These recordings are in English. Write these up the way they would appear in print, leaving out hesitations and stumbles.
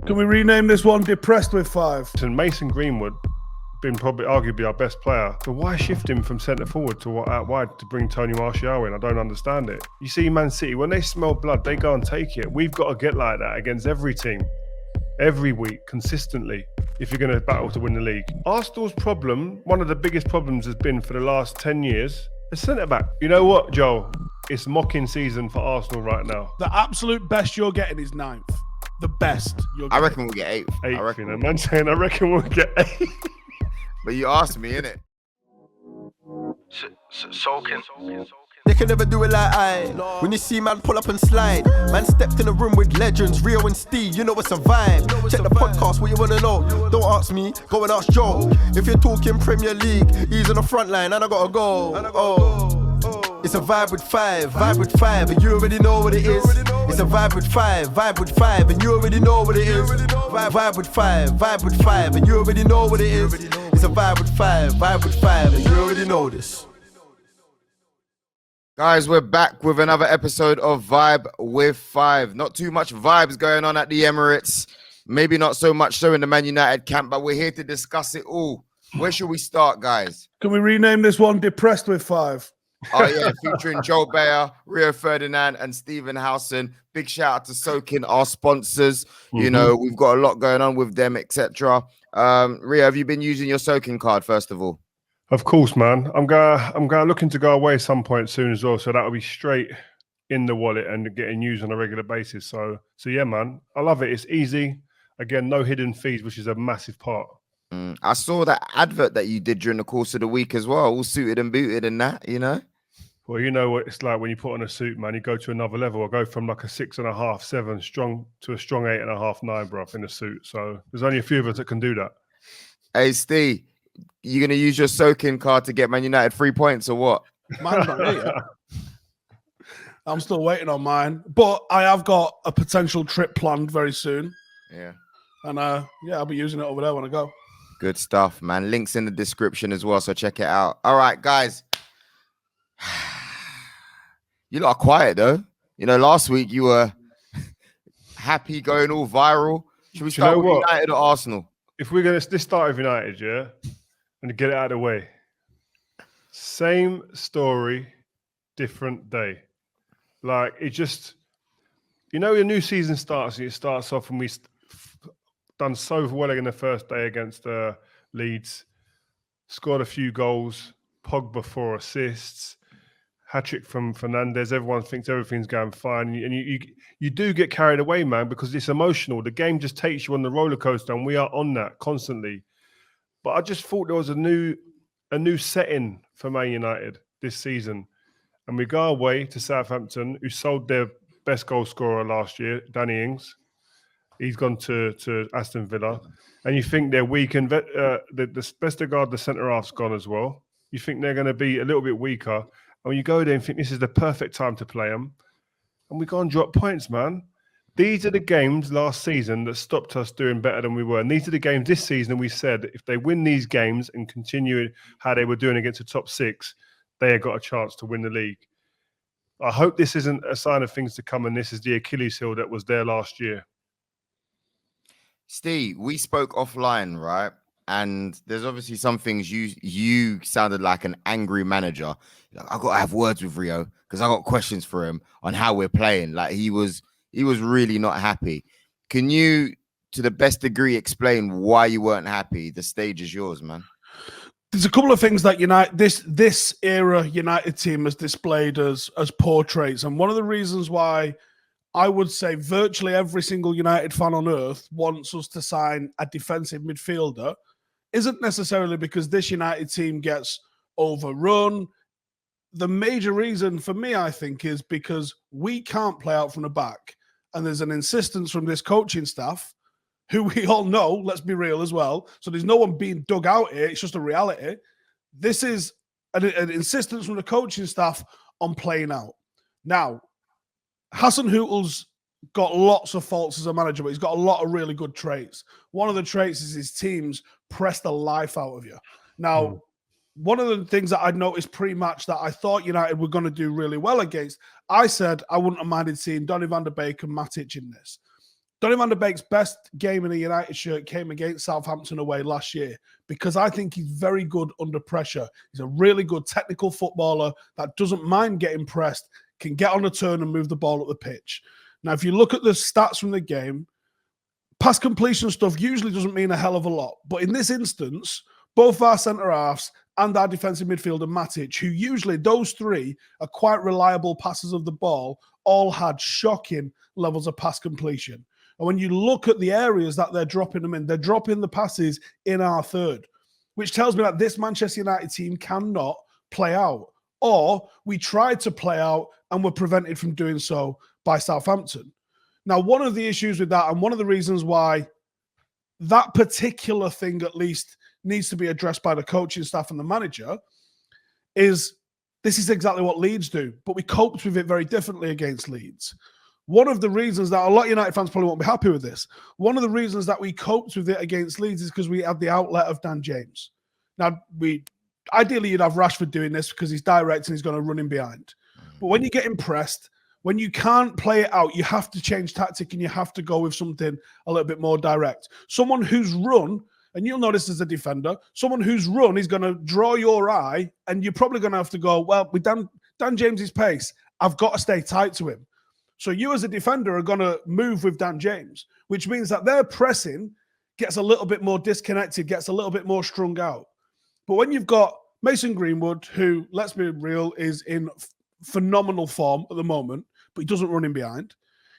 Can we rename this one Depressed with 5? And Mason Greenwood been probably arguably our best player. So why shift him from centre forward to out wide to bring Tony Martial in? I don't understand it. You see Man City, when they smell blood, they go and take it. We've got to get like that against every team, every week, consistently, if you're going to battle to win the league. Arsenal's problem, one of the biggest problems has been for the last 10 years, a centre-back. You know what, Joel? It's mocking season for Arsenal right now. The absolute best you're getting is 9th. The best you're getting. I reckon we'll get 8th. 8th, I reckon you know, man saying I reckon we'll get 8th. But you asked me, innit? Sokin. They can never do it like I. When you see man pull up and slide, man stepped in a room with legends, Rio and Steve, you know it's a vibe. Check the podcast, what you wanna know? Don't ask me, go and ask Joe. If you're talking Premier League, he's on the front line and I gotta go. It's a vibe with 5, and you already know what it is. It's a vibe with 5, and you already know what it is. Vibe with 5, and you already know what it is. It's a vibe with 5, and you already know this. Guys, we're back with another episode of Vibe with 5. Not too much vibes going on at the Emirates. Maybe not so much so in the Man United camp, but we're here to discuss it all. Where should we start, guys? Can we rename this one Depressed with 5? Oh, yeah, featuring Joe Beya, Rio Ferdinand, and Stephen Howson. Big shout out to Sokin, our sponsors. You know, we've got a lot going on with them, etc. Rio, have you been using your Sokin card, first of all? Of course, man. I'm going looking to go away some point soon as well, so that'll be straight in the wallet and getting used on a regular basis. So yeah, man, I love it. It's easy. Again, no hidden fees, which is a massive part. I saw that advert that you did during the course of the week as well, all suited and booted and that, you know? Well, you know what it's like when you put on a suit, man. You go to another level. I go from like a 6.5, 7 strong to a strong 8.5, 9, bro, in a suit. So there's only a few of us that can do that. Hey, Steve, you going to use your Sokin card to get Man United 3 points or what? Mine's not here yet. I'm still waiting on mine. But I have got a potential trip planned very soon. Yeah. And yeah, I'll be using it over there when I go. Good stuff, man. Links in the description as well, so check it out. All right, guys. You lot are quiet, though. You know, last week you were happy, going all viral. Should we start with United or Arsenal? If we're going to start with United, yeah, and get it out of the way. Same story, different day. Like, it just, you know, your new season starts, and it starts off, and we done so well in the first day against Leeds, scored a few goals, Pogba 4 assists, hat-trick from Fernandes. Everyone thinks everything's going fine. And you do get carried away, man, because it's emotional. The game just takes you on the roller coaster, and we are on that constantly. But I just thought there was a new setting for Man United this season. And we go away to Southampton, who sold their best goal scorer last year, Danny Ings. He's gone to Aston Villa. And you think they're weak. And the Vestergaard, the centre-half's gone as well. You think they're going to be a little bit weaker. And when you go there and think this is the perfect time to play them, and we go and drop points, man. These are the games last season that stopped us doing better than we were. And these are the games this season we said if they win these games and continue how they were doing against the top 6, they have got a chance to win the league. I hope this isn't a sign of things to come, and this is the Achilles heel that was there last year. Steve, we spoke offline, right? And there's obviously some things you sounded like an angry manager. Like, I got to have words with Rio because I got questions for him on how we're playing. Like he was really not happy. Can you, to the best degree, explain why you weren't happy? The stage is yours, man. There's a couple of things that this era United team has displayed as poor traits, and one of the reasons why I would say virtually every single United fan on earth wants us to sign a defensive midfielder isn't necessarily because this United team gets overrun. The major reason for me, I think, is because we can't play out from the back. And there's an insistence from this coaching staff, who we all know, let's be real as well. So there's no one being dug out here. It's just a reality. This is an insistence from the coaching staff on playing out. Now, Hasenhüttl's got lots of faults as a manager, but he's got a lot of really good traits. One of the traits is his teams press the life out of you. Now, one of the things that I noticed pre-match that I thought United were going to do really well against, I said I wouldn't have minded seeing Donny van der Beek and Matic in this. Donny van de Beek's best game in a United shirt came against Southampton away last year because I think he's very good under pressure. He's a really good technical footballer that doesn't mind getting pressed, can get on a turn and move the ball up the pitch. Now, if you look at the stats from the game, pass completion stuff usually doesn't mean a hell of a lot. But in this instance, both our centre-halves and our defensive midfielder, Matic, who usually those three are quite reliable passers of the ball, all had shocking levels of pass completion. And when you look at the areas that they're dropping them in, they're dropping the passes in our third, which tells me that this Manchester United team cannot play out. Or we tried to play out and were prevented from doing so by Southampton. Now, one of the issues with that, and one of the reasons why that particular thing at least needs to be addressed by the coaching staff and the manager, is this is exactly what Leeds do, but we coped with it very differently against Leeds. One of the reasons that a lot of United fans probably won't be happy with this, one of the reasons that we coped with it against Leeds is because we had the outlet of Dan James. Now, ideally you'd have Rashford doing this because he's direct and he's going to run in behind. But when you get impressed, when you can't play it out, you have to change tactic and you have to go with something a little bit more direct. Someone who's run, and you'll notice as a defender, someone who's run is going to draw your eye and you're probably going to have to go, well, with Dan James's pace, I've got to stay tight to him. So you as a defender are going to move with Dan James, which means that their pressing gets a little bit more disconnected, gets a little bit more strung out. But when you've got Mason Greenwood, who, let's be real, is in phenomenal form at the moment, but he doesn't run in behind.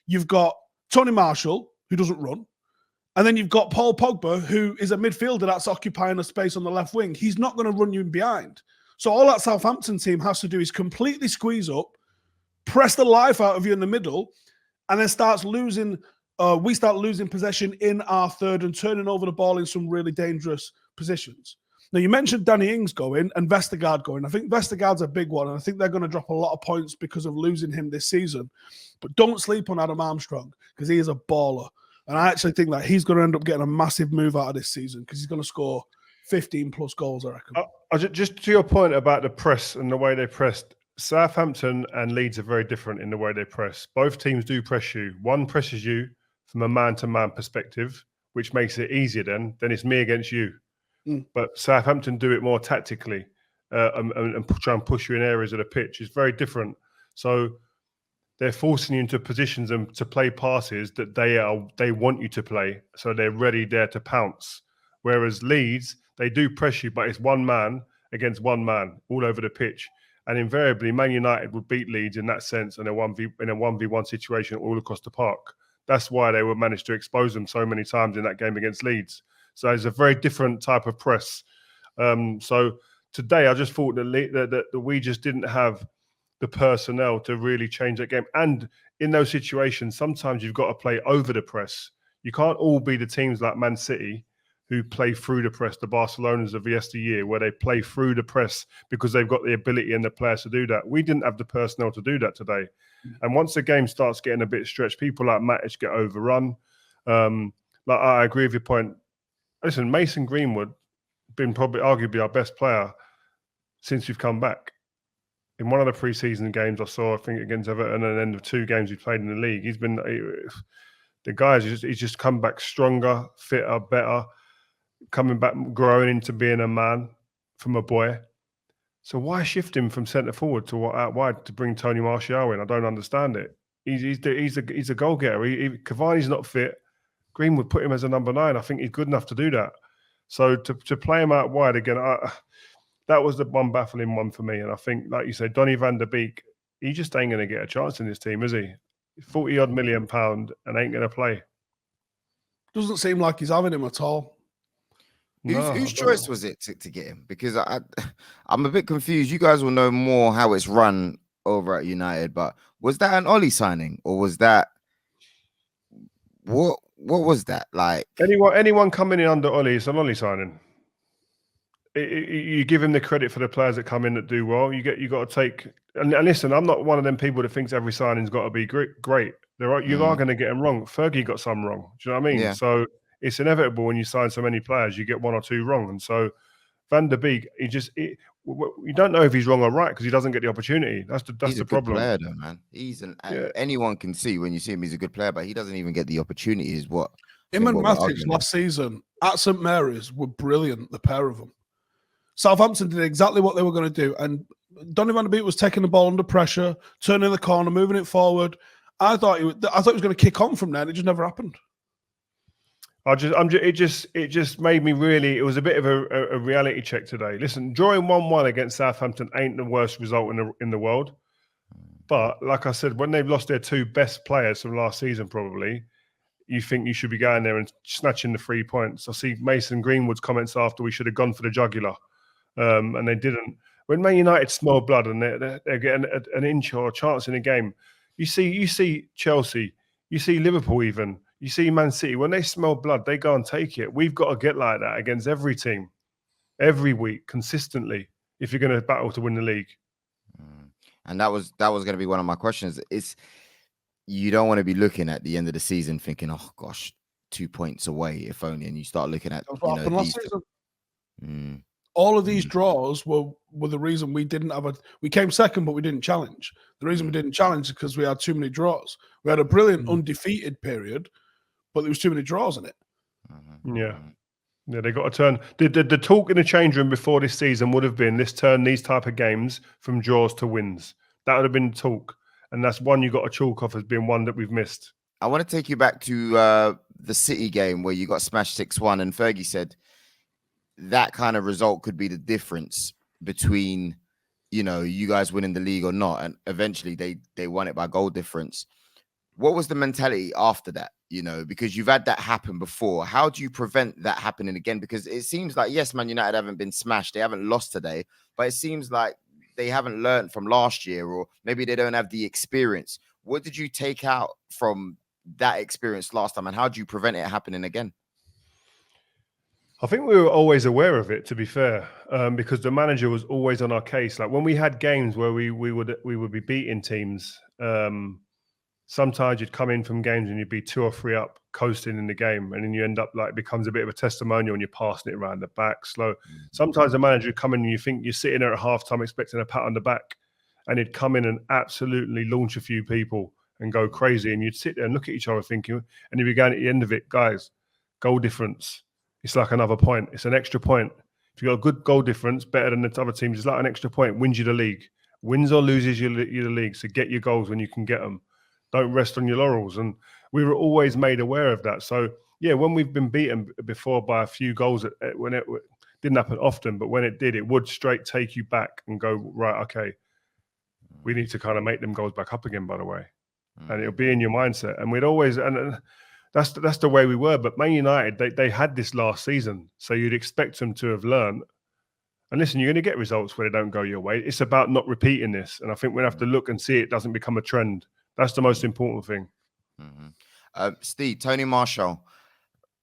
You've got Tony Marshall, who doesn't run. And then you've got Paul Pogba, who is a midfielder that's occupying a space on the left wing. He's not going to run you in behind. So all that Southampton team has to do is completely squeeze up, press the life out of you in the middle, and then we start losing possession in our third and turning over the ball in some really dangerous positions. Now, you mentioned Danny Ings going and Vestergaard going. I think Vestergaard's a big one, and I think they're going to drop a lot of points because of losing him this season. But don't sleep on Adam Armstrong because he is a baller. And I actually think that he's going to end up getting a massive move out of this season because he's going to score 15-plus goals, I reckon. Just to your point about the press and the way they pressed, Southampton and Leeds are very different in the way they press. Both teams do press you. One presses you from a man-to-man perspective, which makes it easier then it's me against you. But Southampton do it more tactically and try and push you in areas of the pitch. It's very different. So they're forcing you into positions and to play passes that they want you to play, so they're ready there to pounce. Whereas Leeds, they do press you, but it's one man against one man all over the pitch. And invariably, Man United would beat Leeds in that sense in a 1v1 situation all across the park. That's why they would manage to expose them so many times in that game against Leeds. So it's a very different type of press. So today, I just thought that we just didn't have the personnel to really change that game. And in those situations, sometimes you've got to play over the press. You can't all be the teams like Man City who play through the press, the Barcelonas of yesteryear, where they play through the press because they've got the ability and the players to do that. We didn't have the personnel to do that today. And once the game starts getting a bit stretched, people like Matic get overrun. I agree with your point. Listen, Mason Greenwood been probably arguably our best player since we've come back. In one of the pre-season games I saw, I think against Everton, and then the 2 games he played in the league, the guy he's just come back stronger, fitter, better, coming back, growing into being a man from a boy. So why shift him from centre forward to out wide to bring Tony Martial in? I don't understand it. He's a goal getter. Cavani's not fit. Greenwood put him as a number 9. I think he's good enough to do that. So to play him out wide again, that was the one baffling one for me. And I think, like you said, Donny van der Beek, he just ain't going to get a chance in this team, is he? £40-odd million and ain't going to play. Doesn't seem like he's having him at all. Whose choice was it to get him? Because I'm a bit confused. You guys will know more how it's run over at United, but was that an Ollie signing or was that what was that like? Anyone coming in under Ollie, it's an Ollie signing. You give him the credit for the players that come in that do well. You got to take and listen. I'm not one of them people that thinks every signing's got to be great. You are going to get them wrong. Fergie got some wrong. Do you know what I mean? Yeah. So it's inevitable when you sign so many players, you get 1 or 2 wrong. And so Van der Beek, you don't know if he's wrong or right because he doesn't get the opportunity. That's He's the a good problem. player, though, man. Anyone can see when you see him, he's a good player, but he doesn't even get the opportunity. Is what him and Matic last season at St Mary's were brilliant. The pair of them. Southampton did exactly what they were going to do, and Donny van de Beek was taking the ball under pressure, turning the corner, moving it forward. I thought he was going to kick on from there, and it just never happened. It just made me really. It was a bit of a reality check today. Listen, drawing 1-1 against Southampton ain't the worst result in the world, but like I said, when they've lost their two best players from last season, probably you think you should be going there and snatching the 3 points. I see Mason Greenwood's comments after we should have gone for the jugular, and they didn't. When Man United smell blood and they're getting an inch or a chance in a game, you see Chelsea, you see Liverpool even. You see Man City, when they smell blood, they go and take it. We've got to get like that against every team, every week, consistently, if you're going to battle to win the league. And that was going to be one of my questions. You don't want to be looking at the end of the season thinking, oh, gosh, 2 points away, if only. And you start looking at last season. All of these draws were the reason we didn't have we came second, but we didn't challenge. The reason we didn't challenge is because we had too many draws. We had a brilliant undefeated period, but there was too many draws in it. Yeah, they got to turn. The talk in the change room before this season would have been, let's turn these type of games from draws to wins. That would have been talk. And that's one you got to chalk off as being one that we've missed. I want to take you back to the City game where you got smashed 6-1, and Fergie said that kind of result could be the difference between, you guys winning the league or not. And eventually they won it by goal difference. What was the mentality after that? Because you've had that happen before. How do you prevent that happening again? Because it seems like, yes, Man United haven't been smashed. They haven't lost today, but it seems like they haven't learned from last year, or maybe they don't have the experience. What did you take out from that experience last time, and how do you prevent it happening again? I think we were always aware of it, to be fair, because the manager was always on our case. Like when we had games where we would be beating teams, sometimes you'd come in from games and you'd be 2 or 3 up, coasting in the game, and then you end up like it becomes a bit of a testimonial and you're passing it around the back slow. Sometimes the manager would come in and you think you're sitting there at halftime expecting a pat on the back, and he'd come in and absolutely launch a few people and go crazy, and you'd sit there and look at each other thinking, and you'd be going at the end of it, guys, goal difference. It's like another point. It's an extra point. If you've got a good goal difference, better than the other teams, it's like an extra point. Wins you the league. Wins or loses you the league. So get your goals when you can get them. Don't rest on your laurels. And we were always made aware of that. So, yeah, when we've been beaten before by a few goals, when it didn't happen often, but when it did, it would straight take you back and go, right, okay, we need to kind of make them goals back up again, by the way. And it'll be in your mindset. And we'd always, and that's the way we were. But Man United, they had this last season. So you'd expect them to have learned. And listen, you're going to get results where they don't go your way. It's about not repeating this. And I think we have to look and see it doesn't become a trend. That's the most important thing. Steve, Tony Marshall,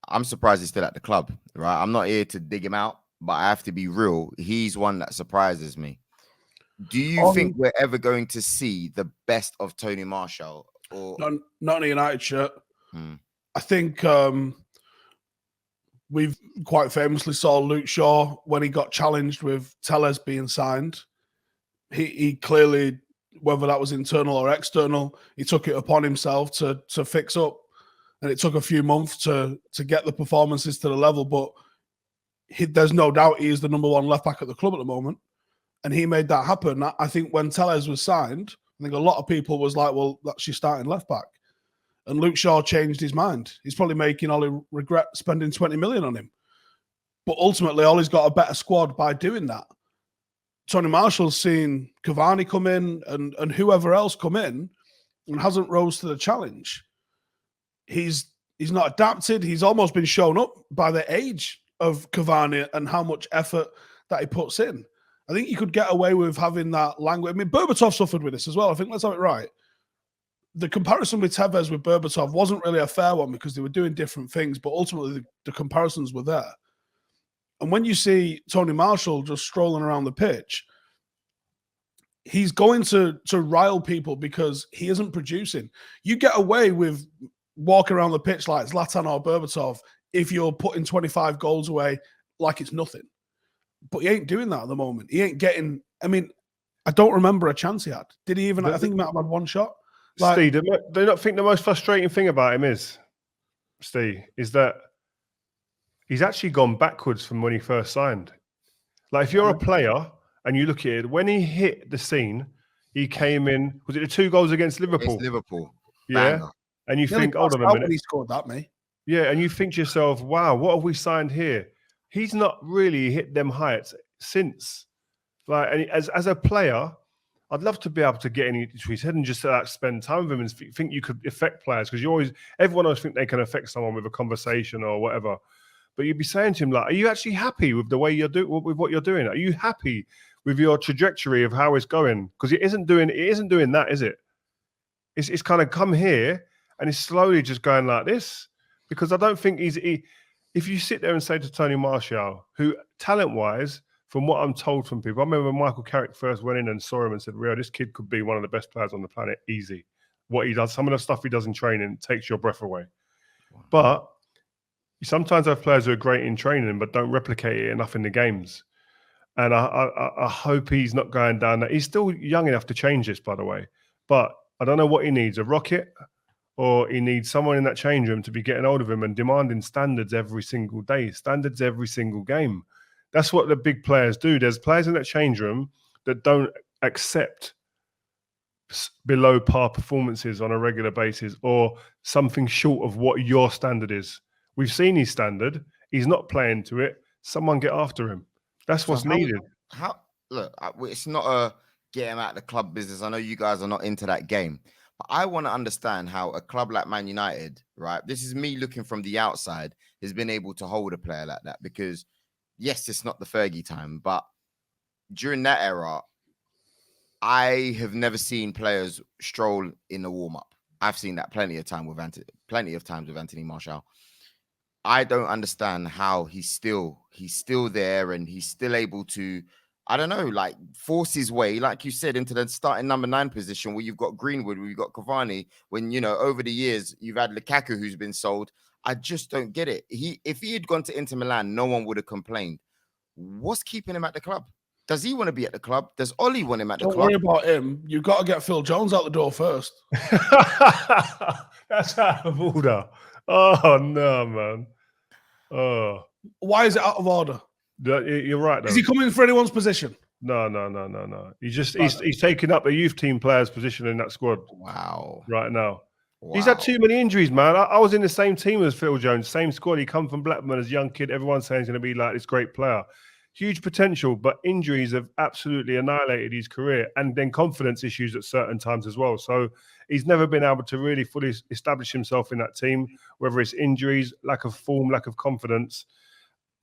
I'm surprised he's still at the club, right? I'm not here to dig him out, but I have to be real. He's one that surprises me. Do you think we're ever going to see the best of Tony Marshall? Or not in a United shirt. I think we've quite famously saw Luke Shaw when he got challenged with Telles being signed. He clearly, whether that was internal or external, he took it upon himself to fix up. And it took a few months to get the performances to the level, but there's no doubt he is the number one left back at the club at the moment. And he made that happen. I think when Telles was signed, I think a lot of people was like, well, that's your starting left back. And Luke Shaw changed his mind. He's probably making Ollie regret spending 20 million on him. But ultimately, Ollie's got a better squad by doing that. Tony Marshall's seen Cavani come in and whoever else come in and hasn't rose to the challenge. He's not adapted. He's almost been shown up by the age of Cavani and how much effort that he puts in. I think you could get away with having that language. I mean, Berbatov suffered with this as well. I think let's have it right. The comparison with Tevez with Berbatov wasn't really a fair one because they were doing different things, but ultimately the comparisons were there. And when you see Tony Marshall just strolling around the pitch, he's going to rile people because he isn't producing. You get away with walking around the pitch like Zlatan or Berbatov if you're putting 25 goals away like it's nothing. but he ain't doing that at the moment. He ain't getting. I mean, I don't remember a chance he had. Did he even? I think he might have had one shot. Like, Steve, do you not think the most frustrating thing about him is that he's actually gone backwards from when he first signed. Like, if you're a player and you look at it, when he hit the scene, he came in. Was it the 2 goals against Liverpool? It's Liverpool. Yeah. Banger. And you think, hold on a when minute. he scored that, mate. Yeah, and you think to yourself, wow, what have we signed here? He's not really hit them heights since. Like, and as a player, I'd love to be able to get into his head and just spend time with him and think you could affect players, because everyone else think they can affect someone with a conversation or whatever. But you'd be saying to him, like, are you actually happy with the way you're doing, with what you're doing? Are you happy with your trajectory of how it's going? Because it isn't doing that, is it? It's kind of come here and it's slowly just going like this. Because I don't think if you sit there and say to Tony Martial, who talent-wise, from what I'm told from people, I remember when Michael Carrick first went in and saw him and said, Rio, this kid could be one of the best players on the planet, easy. What he does, some of the stuff he does in training takes your breath away. But you sometimes have players who are great in training but don't replicate it enough in the games. And I hope he's not going down that. He's still young enough to change this, by the way. But I don't know what he needs, a rocket, or he needs someone in that change room to be getting hold of him and demanding standards every single day, standards every single game. That's what the big players do. There's players in that change room that don't accept below par performances on a regular basis or something short of what your standard is. We've seen his standard. He's not playing to it. Someone get after him. That's what's needed. Look, it's not a get him out of the club business. I know you guys are not into that game. But I want to understand how a club like Man United, right? This is me looking from the outside, has been able to hold a player like that. Because, yes, it's not the Fergie time, but during that era, I have never seen players stroll in the warm-up. I've seen that plenty of times with Anthony Martial. I don't understand how he's still there and he's still able to, I don't know, like force his way, like you said, into the starting number 9 position where you've got Greenwood, where you've got Cavani, when, you know, over the years, you've had Lukaku who's been sold. I just don't get it. If he had gone to Inter Milan, no one would have complained. What's keeping him at the club? Does he want to be at the club? Does Ollie want him at the club? Don't worry about him. You've got to get Phil Jones out the door first. That's out of order. Oh, no, man. Oh. Why is it out of order? You're right, though. Is he coming for anyone's position? No. He's taking up a youth team player's position in that squad. Wow. Right now. Wow. He's had too many injuries, man. I was in the same team as Phil Jones, same squad. He come from Blackburn as a young kid. Everyone's saying he's going to be like this great player. Huge potential, but injuries have absolutely annihilated his career, and then confidence issues at certain times as well. So he's never been able to really fully establish himself in that team, whether it's injuries, lack of form, lack of confidence.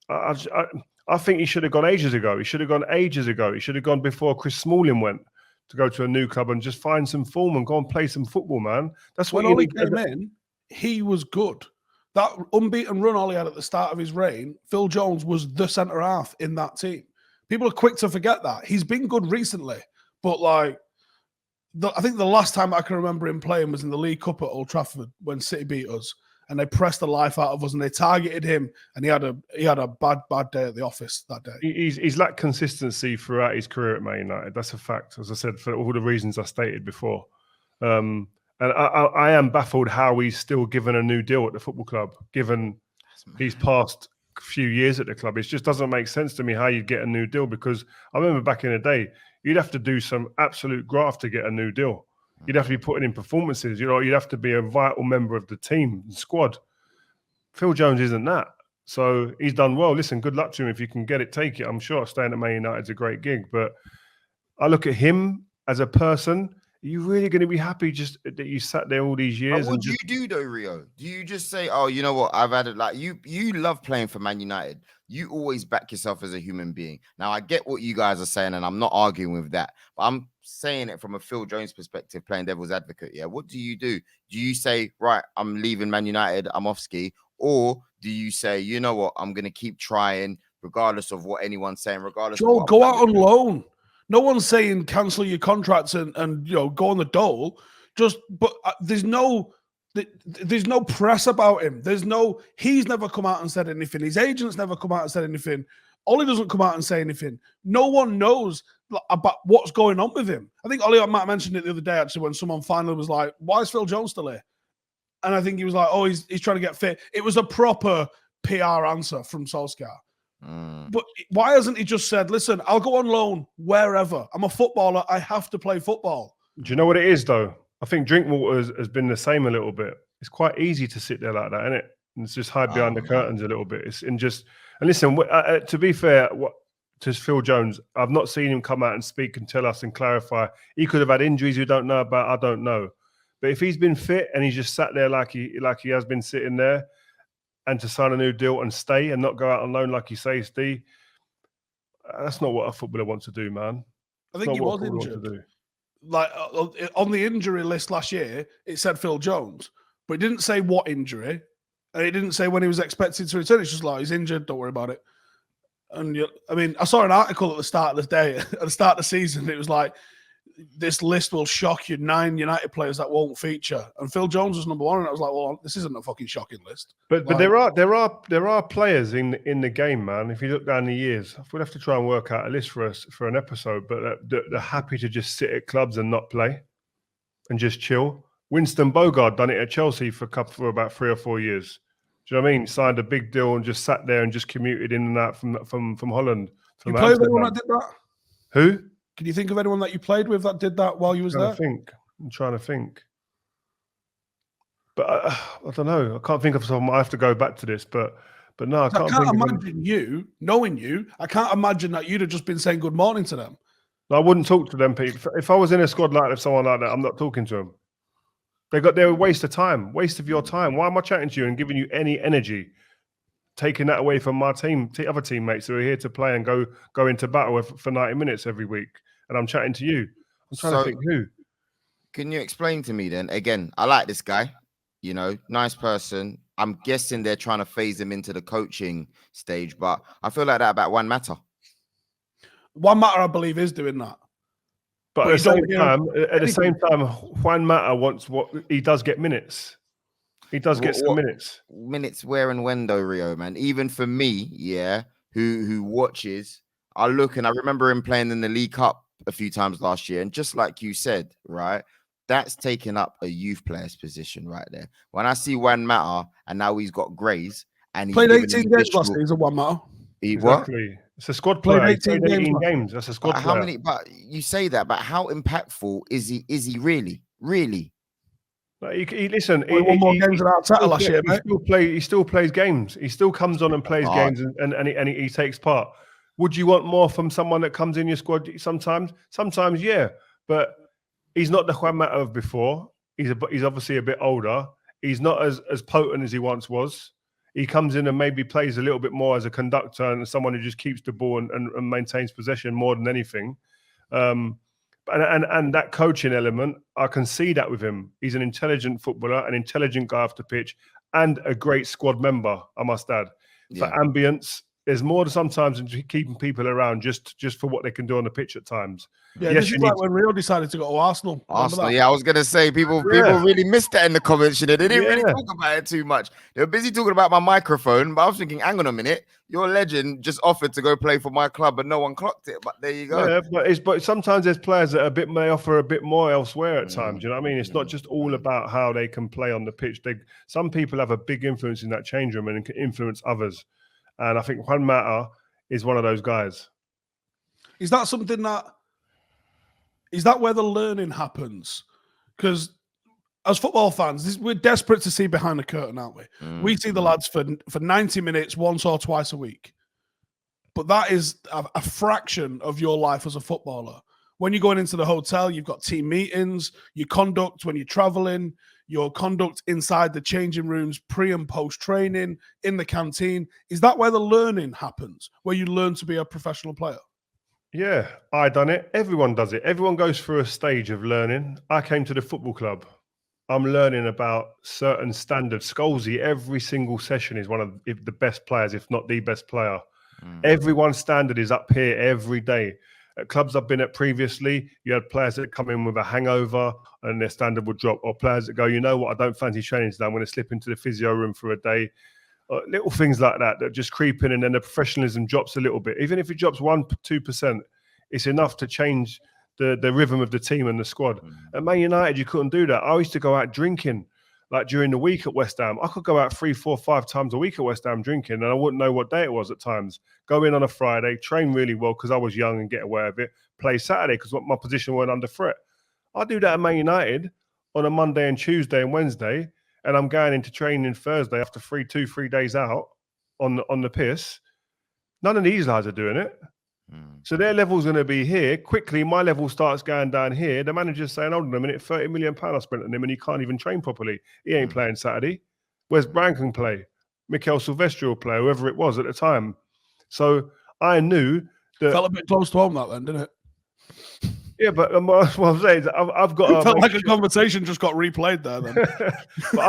I think he should have gone ages ago. He should have gone before Chris Smalling went to go to a new club and just find some form and go and play some football, man. That's what when Ollie came in, he was good. That unbeaten run Ollie had at the start of his reign, Phil Jones was the centre half in that team. People are quick to forget that. He's been good recently, but like, I think the last time I can remember him playing was in the League Cup at Old Trafford when City beat us, and they pressed the life out of us and they targeted him, and he had a bad day at the office that day. He's lacked consistency throughout his career at Man United. That's a fact, as I said, for all the reasons I stated before. And I am baffled how he's still given a new deal at the football club, given his past few years at the club. It just doesn't make sense to me how you'd get a new deal, because I remember back in the day, you'd have to do some absolute graft to get a new deal. You'd have to be putting in performances. You know, you'd have to be a vital member of the team, squad. Phil Jones isn't that. So he's done well. Listen, good luck to him. If you can get it, take it. I'm sure staying at Man United's a great gig. But I look at him as a person. Are you really going to be happy just that you sat there all these years? What do you do though, Rio? Do you just say, "Oh, you know what? I've had it." Like you love playing for Man United. You always back yourself as a human being. Now I get what you guys are saying, and I'm not arguing with that. But I'm saying it from a Phil Jones perspective, playing devil's advocate. Yeah, what do? Do you say, "Right, I'm leaving Man United. I'm off ski," or do you say, "You know what? I'm going to keep trying, regardless of what anyone's saying, regardless." Joel, go out on loan. No one's saying cancel your contracts and you know, go on the dole. But there's no press about him. He's never come out and said anything. His agents never come out and said anything. Ollie doesn't come out and say anything. No one knows about what's going on with him. I think Ollie might have mentioned it the other day, actually, when someone finally was like, why is Phil Jones still here? And I think he was like, oh, he's trying to get fit. It was a proper PR answer from Solskjaer. But why hasn't he just said, listen, I'll go on loan wherever. I'm a footballer. I have to play football. Do you know what it is, though? I think Drinkwater has been the same a little bit. It's quite easy to sit there like that, isn't it? And it's just hide behind the curtains a little bit. And listen, to be fair, to Phil Jones, I've not seen him come out and speak and tell us and clarify. He could have had injuries we don't know about. I don't know. But if he's been fit and he's just sat there like he has been sitting there, and to sign a new deal and stay and not go out on loan like you say, Steve, that's not what a footballer wants to do, man. I think he was injured. Like on the injury list last year, it said Phil Jones, but it didn't say what injury, and it didn't say when he was expected to return. It's just like, he's injured, don't worry about it. And I saw an article at the start of the day, at the start of the season. It was like, this list will shock you. 9 United players that won't feature, and Phil Jones was number 1. And I was like, well, this isn't a fucking shocking list. But there are players in the game, man. If you look down the years, we'd have to try and work out a list for us for an episode. But they're happy to just sit at clubs and not play, and just chill. Winston Bogard done it at Chelsea for about 3 or 4 years. Do you know what I mean? Signed a big deal and just sat there and just commuted in and out from Holland. You played with anyone that did that? Who? Can you think of anyone that you played with that did that while you was there? I'm trying to think. But I don't know. I can't think of someone. I have to go back to this. But no, I can't imagine you, knowing you, I can't imagine that you'd have just been saying good morning to them. I wouldn't talk to them, Pete. If I was in a squad like someone like that, I'm not talking to them. They're a waste of time, waste of your time. Why am I chatting to you and giving you any energy? Taking that away from my team, other teammates who are here to play and go into battle for 90 minutes every week. And I'm chatting to you. I'm trying to think who. Can you explain to me then? Again, I like this guy. Nice person. I'm guessing they're trying to phase him into the coaching stage, but I feel like that about Juan Mata. Juan Mata, I believe, is doing that. But at the same time, Juan Mata he does get minutes. He does get some minutes. Minutes where and when though, Rio, man. Even for me, who watches, I look and I remember him playing in the League Cup a few times last year. And just like you said, right, that's taken up a youth player's position right there. When I see Juan Mata and now he's got Grays and he played 18 games last season, Juan Mata. Exactly. It's a squad player. Played 18 games. That's a squad player. How many? But you say that, but how impactful is he? Is he really? Listen, he won more games than Arteta last year, mate. He still plays games. He still comes on and plays games, and he takes part. Would you want more from someone that comes in your squad? Sometimes, yeah. But he's not the Juan Mata of before. He's obviously a bit older. He's not as potent as he once was. He comes in and maybe plays a little bit more as a conductor and someone who just keeps the ball and maintains possession more than anything. And that coaching element, I can see that with him. He's an intelligent footballer, an intelligent guy off the pitch, and a great squad member, I must add. For ambience, there's more sometimes than keeping people around just for what they can do on the pitch at times. Yeah, yes, this is like when Rio decided to go to Arsenal. Yeah, I was going to say, people really missed that in the comments. They didn't really talk about it too much. They were busy talking about my microphone, but I was thinking, hang on a minute, your legend just offered to go play for my club and no one clocked it, but there you go. Yeah, but sometimes there's players that may offer a bit more elsewhere at times. You know what I mean? It's not just all about how they can play on the pitch. Some people have a big influence in that change room and can influence others. And I think Juan Mata is one of those guys. Is that something is that where the learning happens? Because as football fans, we're desperate to see behind the curtain, aren't we? We see the lads for 90 minutes once or twice a week. But that is a fraction of your life as a footballer. When you're going into the hotel, you've got team meetings, your conduct when you're traveling, your conduct inside the changing rooms, pre and post training, in the canteen. Is that where the learning happens, where you learn to be a professional player? Yeah, I done it. Everyone does it. Everyone goes through a stage of learning. I came to the football club. I'm learning about certain standards. Scholesy, every single session is one of the best players, if not the best player. Everyone's standard is up here every day. At clubs I've been at previously, you had players that come in with a hangover and their standard would drop, or players that go, you know what, I don't fancy training today. I'm going to slip into the physio room for a day. little things like that just creep in, and then the professionalism drops a little bit. Even if it drops 1-2%, it's enough to change the rhythm of the team and the squad. At Man United, you couldn't do that. I used to go out drinking like during the week at West Ham. I could go out 3, 4, 5 times a week at West Ham drinking, and I wouldn't know what day it was at times. Go in on a Friday, train really well because I was young and get away with it. Play Saturday because my position weren't under threat. I do that at Man United on a Monday and Tuesday and Wednesday, and I'm going into training Thursday after 3 days out on the piss. None of these lads are doing it. So their level's going to be here. Quickly, my level starts going down here. The manager's saying, hold on a minute, £30 million I spent on him and he can't even train properly. He ain't playing Saturday. Where's Brown can play? Mikel Silvestri will play, whoever it was at the time. So I knew that... Felt a bit close to home that then, didn't it? Yeah, but what I'm saying is I've got it felt like a conversation just got replayed there then. But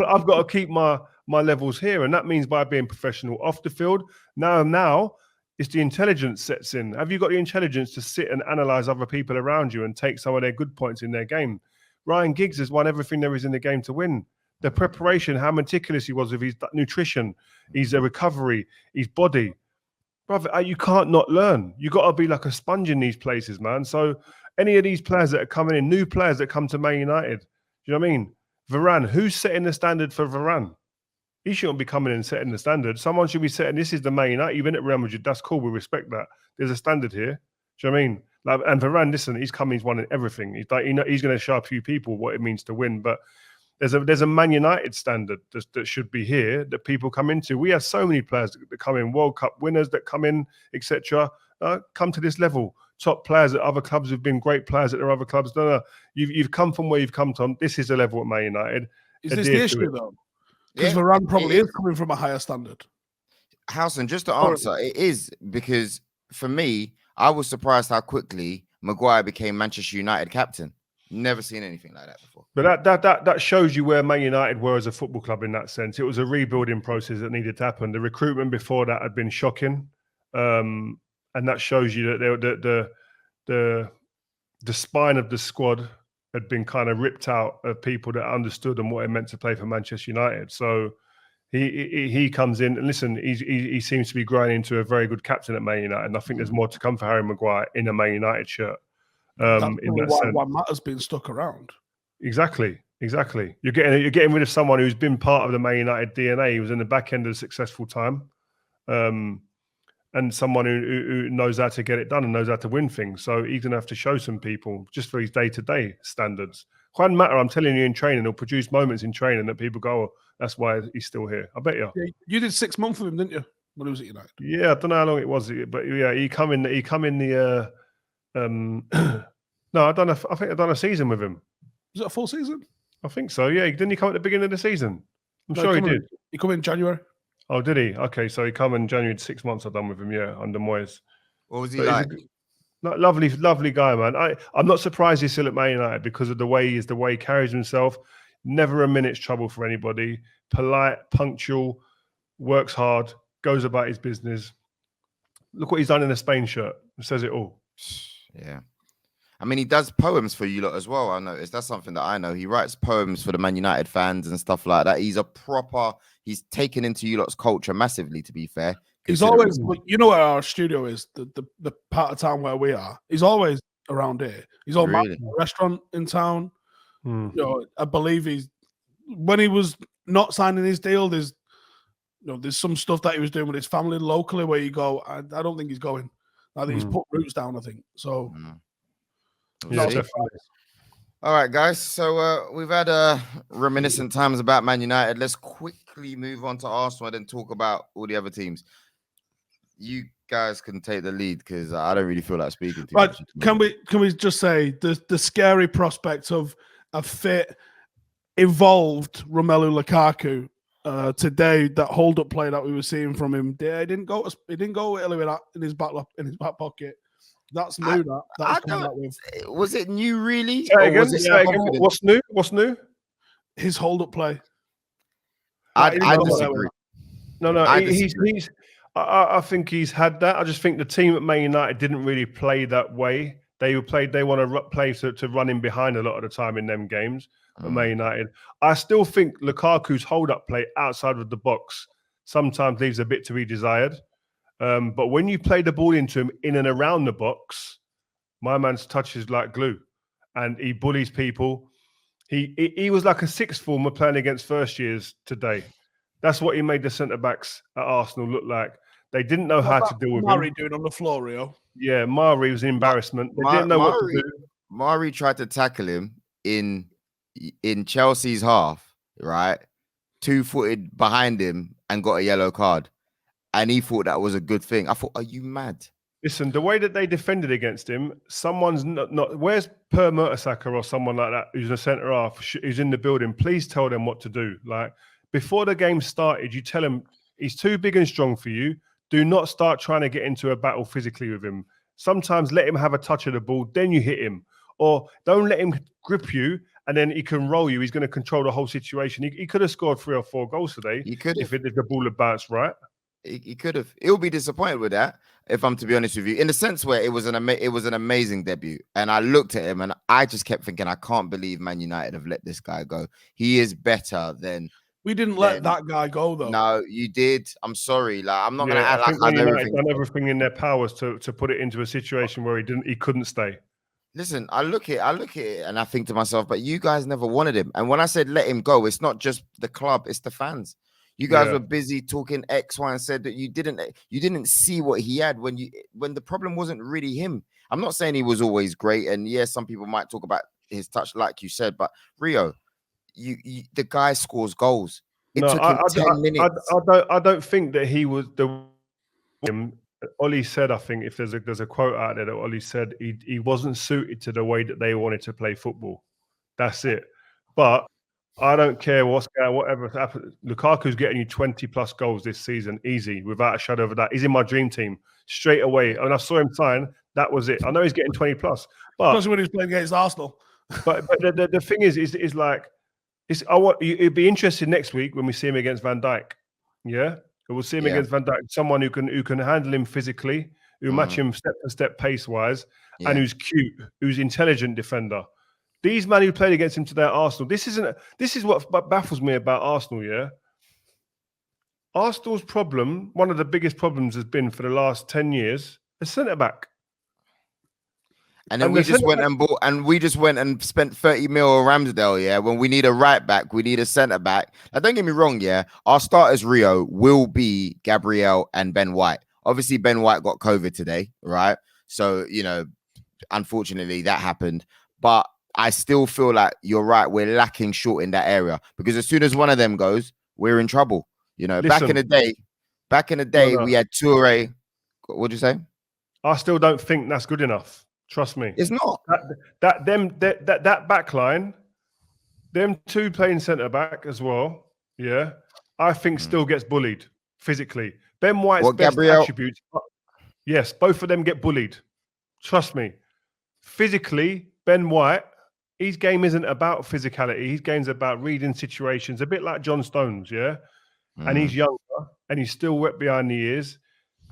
I've got to keep my levels here, and that means by being professional off the field. Now it's the intelligence sets in. Have you got the intelligence to sit and analyze other people around you and take some of their good points in their game? Ryan Giggs has won everything there is in the game to win. The preparation, how meticulous he was with his nutrition, his recovery, his body. Brother, you can't not learn. You got to be like a sponge in these places, man. So any of these players that are coming in, new players that come to Man United, do you know what I mean? Varane, who's setting the standard for Varane? He shouldn't be coming in and setting the standard. Someone should be setting, this is the Man United. You've been at Real Madrid. That's cool. We respect that. There's a standard here. Do you know what I mean? Like, and Varane, listen, he's won everything. He's like, he's going to show a few people what it means to win. But there's a Man United standard that should be here that people come into. We have so many players that come in, World Cup winners that come in, etc. Come to this level. Top players at other clubs who've been great players at their other clubs. No. You've come from where you've come from. This is the level at Man United. Is this the issue though? Because Varane probably is coming from a higher standard. Howson, just to answer, it is because for me, I was surprised how quickly Maguire became Manchester United captain. Never seen anything like that before. But that shows you where Man United were as a football club in that sense. It was a rebuilding process that needed to happen. The recruitment before that had been shocking, and that shows you that the spine of the squad had been kind of ripped out of people that understood and what it meant to play for Manchester United. So he comes in and listen, he seems to be growing into a very good captain at Man United. And I think there's more to come for Harry Maguire in a Man United shirt. That's why Matta's been stuck around. Exactly. You're getting rid of someone who's been part of the Man United DNA. He was in the back end of a successful time. And someone who knows how to get it done and knows how to win things. So he's going to have to show some people just for his day-to-day standards. Juan Mata, I'm telling you, in training, he'll produce moments in training that people go, oh, that's why he's still here. I bet you. Yeah, you did 6 months with him, didn't you, when he was at United? Yeah, I don't know how long it was, but yeah, he come in the no, I think I've done a season with him. Was it a full season? I think so, yeah. Didn't he come at the beginning of the season? I'm sure he did. He come in January. Oh, did he? Okay, so he come in January. 6 months I've done with him, yeah, under Moyes. What was he like? Lovely guy, man. I'm not surprised he's still at Man United because of the way he carries himself. Never a minute's trouble for anybody. Polite, punctual, works hard, goes about his business. Look what he's done in a Spain shirt. It says it all. Yeah. I mean, he does poems for you lot as well, I noticed. That's something that I know. He writes poems for the Man United fans and stuff like that. He's taken into you lot's culture massively, to be fair. He's always, you know where our studio is, the part of town where we are. He's always around here. He's all really? A restaurant in town. You know, I believe when he was not signing his deal, there's some stuff that he was doing with his family locally where you go, I don't think he's going. I think he's put roots down, I think. So... Yeah, definitely. All right, guys. So we've had reminiscent times about Man United. Let's quickly move on to Arsenal and then talk about all the other teams. You guys can take the lead because I don't really feel like speaking to you. But can we just say the scary prospect of a fit, evolved Romelu Lukaku today? That hold up play that we were seeing from him, he didn't go Italy with that in his back pocket. That's new. Was it new, really? What's new? What's new? His hold-up play. I disagree. No. I think he's had that. I just think the team at Man United didn't really play that way. They want to play to run in behind a lot of the time in them games at Man United. I still think Lukaku's hold-up play outside of the box sometimes leaves a bit to be desired. But when you play the ball into him in and around the box, my man's touch is like glue, and he bullies people. He was like a sixth former playing against first years today. That's what he made the centre backs at Arsenal look like. They didn't know how to deal with Murray him. doing on the floor, Rio. Yeah, Mari was an embarrassment. They didn't know what to do. Mari tried to tackle him in Chelsea's half, right? 2-footed behind him and got a yellow card. And he thought that was a good thing. I thought, are you mad? Listen, the way that they defended against him, someone's not where's Per Mertesacker or someone like that who's a centre half who's in the building? Please tell them what to do. Like, before the game started, you tell him he's too big and strong for you. Do not start trying to get into a battle physically with him. Sometimes let him have a touch of the ball, then you hit him. Or don't let him grip you and then he can roll you. He's going to control the whole situation. He could have scored 3 or 4 goals today. He could if the ball had bounced right. He could have. He'll be disappointed with that, if I'm to be honest with you, in the sense where it was an amazing debut. And I looked at him and I just kept thinking, I can't believe Man United have let this guy go. He is better than... We didn't let that guy go, though. No, you did. I'm sorry. Like, I'm not going to I act think like I know everything. Done everything in their powers to put it into a situation where he couldn't stay. Listen, I look at it and I think to myself, but you guys never wanted him. And when I said let him go, it's not just the club, it's the fans. You guys were busy talking X, Y, and Z that you didn't see what he had when the problem wasn't really him. I'm not saying he was always great, and yes, some people might talk about his touch, like you said, but Rio, the guy scores goals. It took him 10 minutes. I don't think that he was the. Ollie said, I think if there's a quote out there that Ollie said he wasn't suited to the way that they wanted to play football. That's it. But I don't care whatever happens. Lukaku's getting you 20 plus goals this season, easy, without a shadow of a doubt. He's in my dream team straight away. And I saw him sign. That was it. I know he's getting 20 plus, but especially when he's playing against Arsenal. But the thing is like, it'd be interesting next week when we see him against Van Dijk. Yeah, we'll see him against Van Dijk, someone who can handle him physically, who match him step for step pace wise, and who's cute, who's intelligent defender. These men who played against him today at Arsenal, this is what baffles me about Arsenal, yeah? Arsenal's problem, one of the biggest problems has been for the last 10 years, a centre-back. And then we just went and spent 30 mil on Ramsdale, yeah? When we need a right-back, we need a centre-back. Now, don't get me wrong, yeah? Our starters, Rio, will be Gabriel and Ben White. Obviously, Ben White got COVID today, right? So, unfortunately, that happened. But I still feel like you're right. We're lacking short in that area because as soon as one of them goes, we're in trouble. Back in the day, we had Toure. What'd you say? I still don't think that's good enough. Trust me. It's not. That back line, them two playing centre back as well. Yeah, I think still gets bullied physically. Ben White's best attributes. Yes, both of them get bullied. Trust me. Physically, Ben White. His game isn't about physicality. His game's about reading situations, a bit like John Stones, yeah? And he's younger, and he's still wet behind the ears.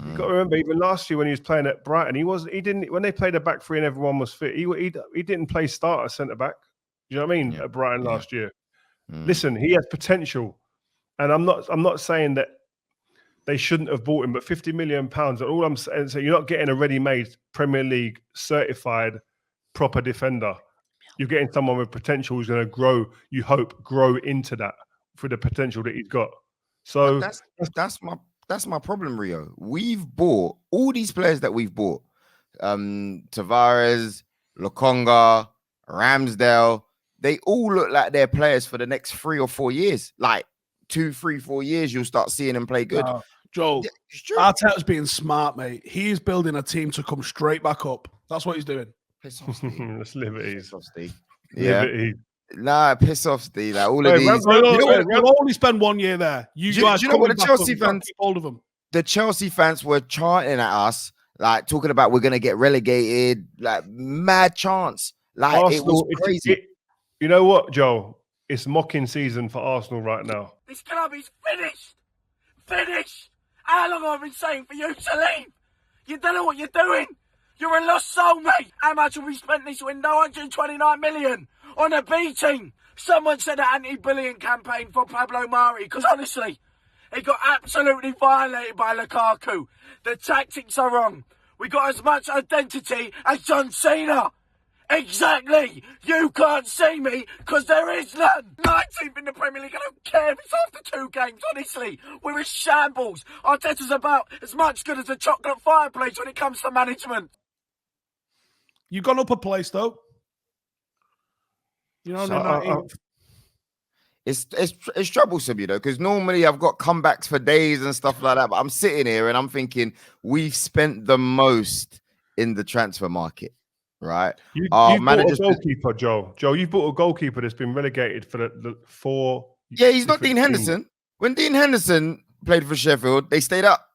You've got to remember, even last year when he was playing at Brighton, when they played a back three and everyone was fit, he didn't play starter centre-back. You know what I mean? At Brighton last year. Listen, he has potential. And I'm not saying that they shouldn't have bought him, but £50 million, and all I'm saying is you're not getting a ready-made Premier League certified proper defender. You're getting someone with potential who's going to grow, you hope, grow into that for the potential that he's got. So that's my problem, Rio. We've bought all these players that we've bought. Tavares, Lokonga, Ramsdale. They all look like they're players for the next 3 or 4 years. Like 2, 3, 4 years, you'll start seeing them play good. Joel, Arteta's being smart, mate. He's building a team to come straight back up. That's what he's doing. Piss off, Steve. Let's live it easy. Yeah. Nah, piss off, Steve. Like, all of these. You'll only spend 1 year there. You guys, do you know what the Chelsea fans? Hold of them. The Chelsea fans were chanting at us, like talking about we're gonna get relegated, like mad chance. Like Arsenal, it was crazy. You know what, Joel? It's mocking season for Arsenal right now. This club is finished. Finished. How long have I been saying for you to leave? You don't know what you're doing. You're a lost soul, mate. How much have we spent this window? 129 million on a B team. Someone said an anti-bullying campaign for Pablo Mari, because honestly, He got absolutely violated by Lukaku. The tactics are wrong. We got as much identity as John Cena. Exactly. You can't see me because there is none. 19th in the Premier League. I don't care if it's after 2 games. Honestly, we're in shambles. Arteta's about as much good as a chocolate fireplace when it comes to management. You've gone up a place, though. You know, So, It's troublesome, you know, because normally I've got comebacks for days and stuff like that. But I'm sitting here and I'm thinking we've spent the most in the transfer market, right? You bought a goalkeeper, Joe. Joe, you bought a goalkeeper that's been relegated for the 4. Yeah, he's not Dean Henderson. When Dean Henderson played for Sheffield, they stayed up.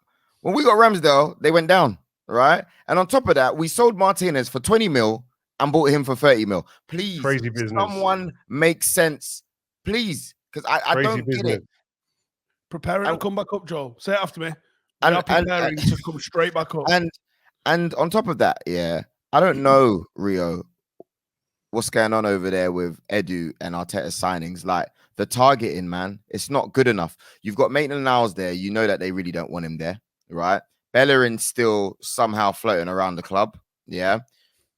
When we got Ramsdale, they went down, right? And on top of that, we sold Martinez for 20 mil and bought him for 30 mil. Please, crazy business. Someone make sense. Please, because I don't get it. Preparing to come back up, Joel. Say it after me. We are preparing to come straight back up. And on top of that, yeah, I don't know, Rio, what's going on over there with Edu and Arteta's signings. Like, the targeting, man, it's not good enough. You've got Maitland-Niles there. You know that they really don't want him there, right? Bellerin's still somehow floating around the club, yeah?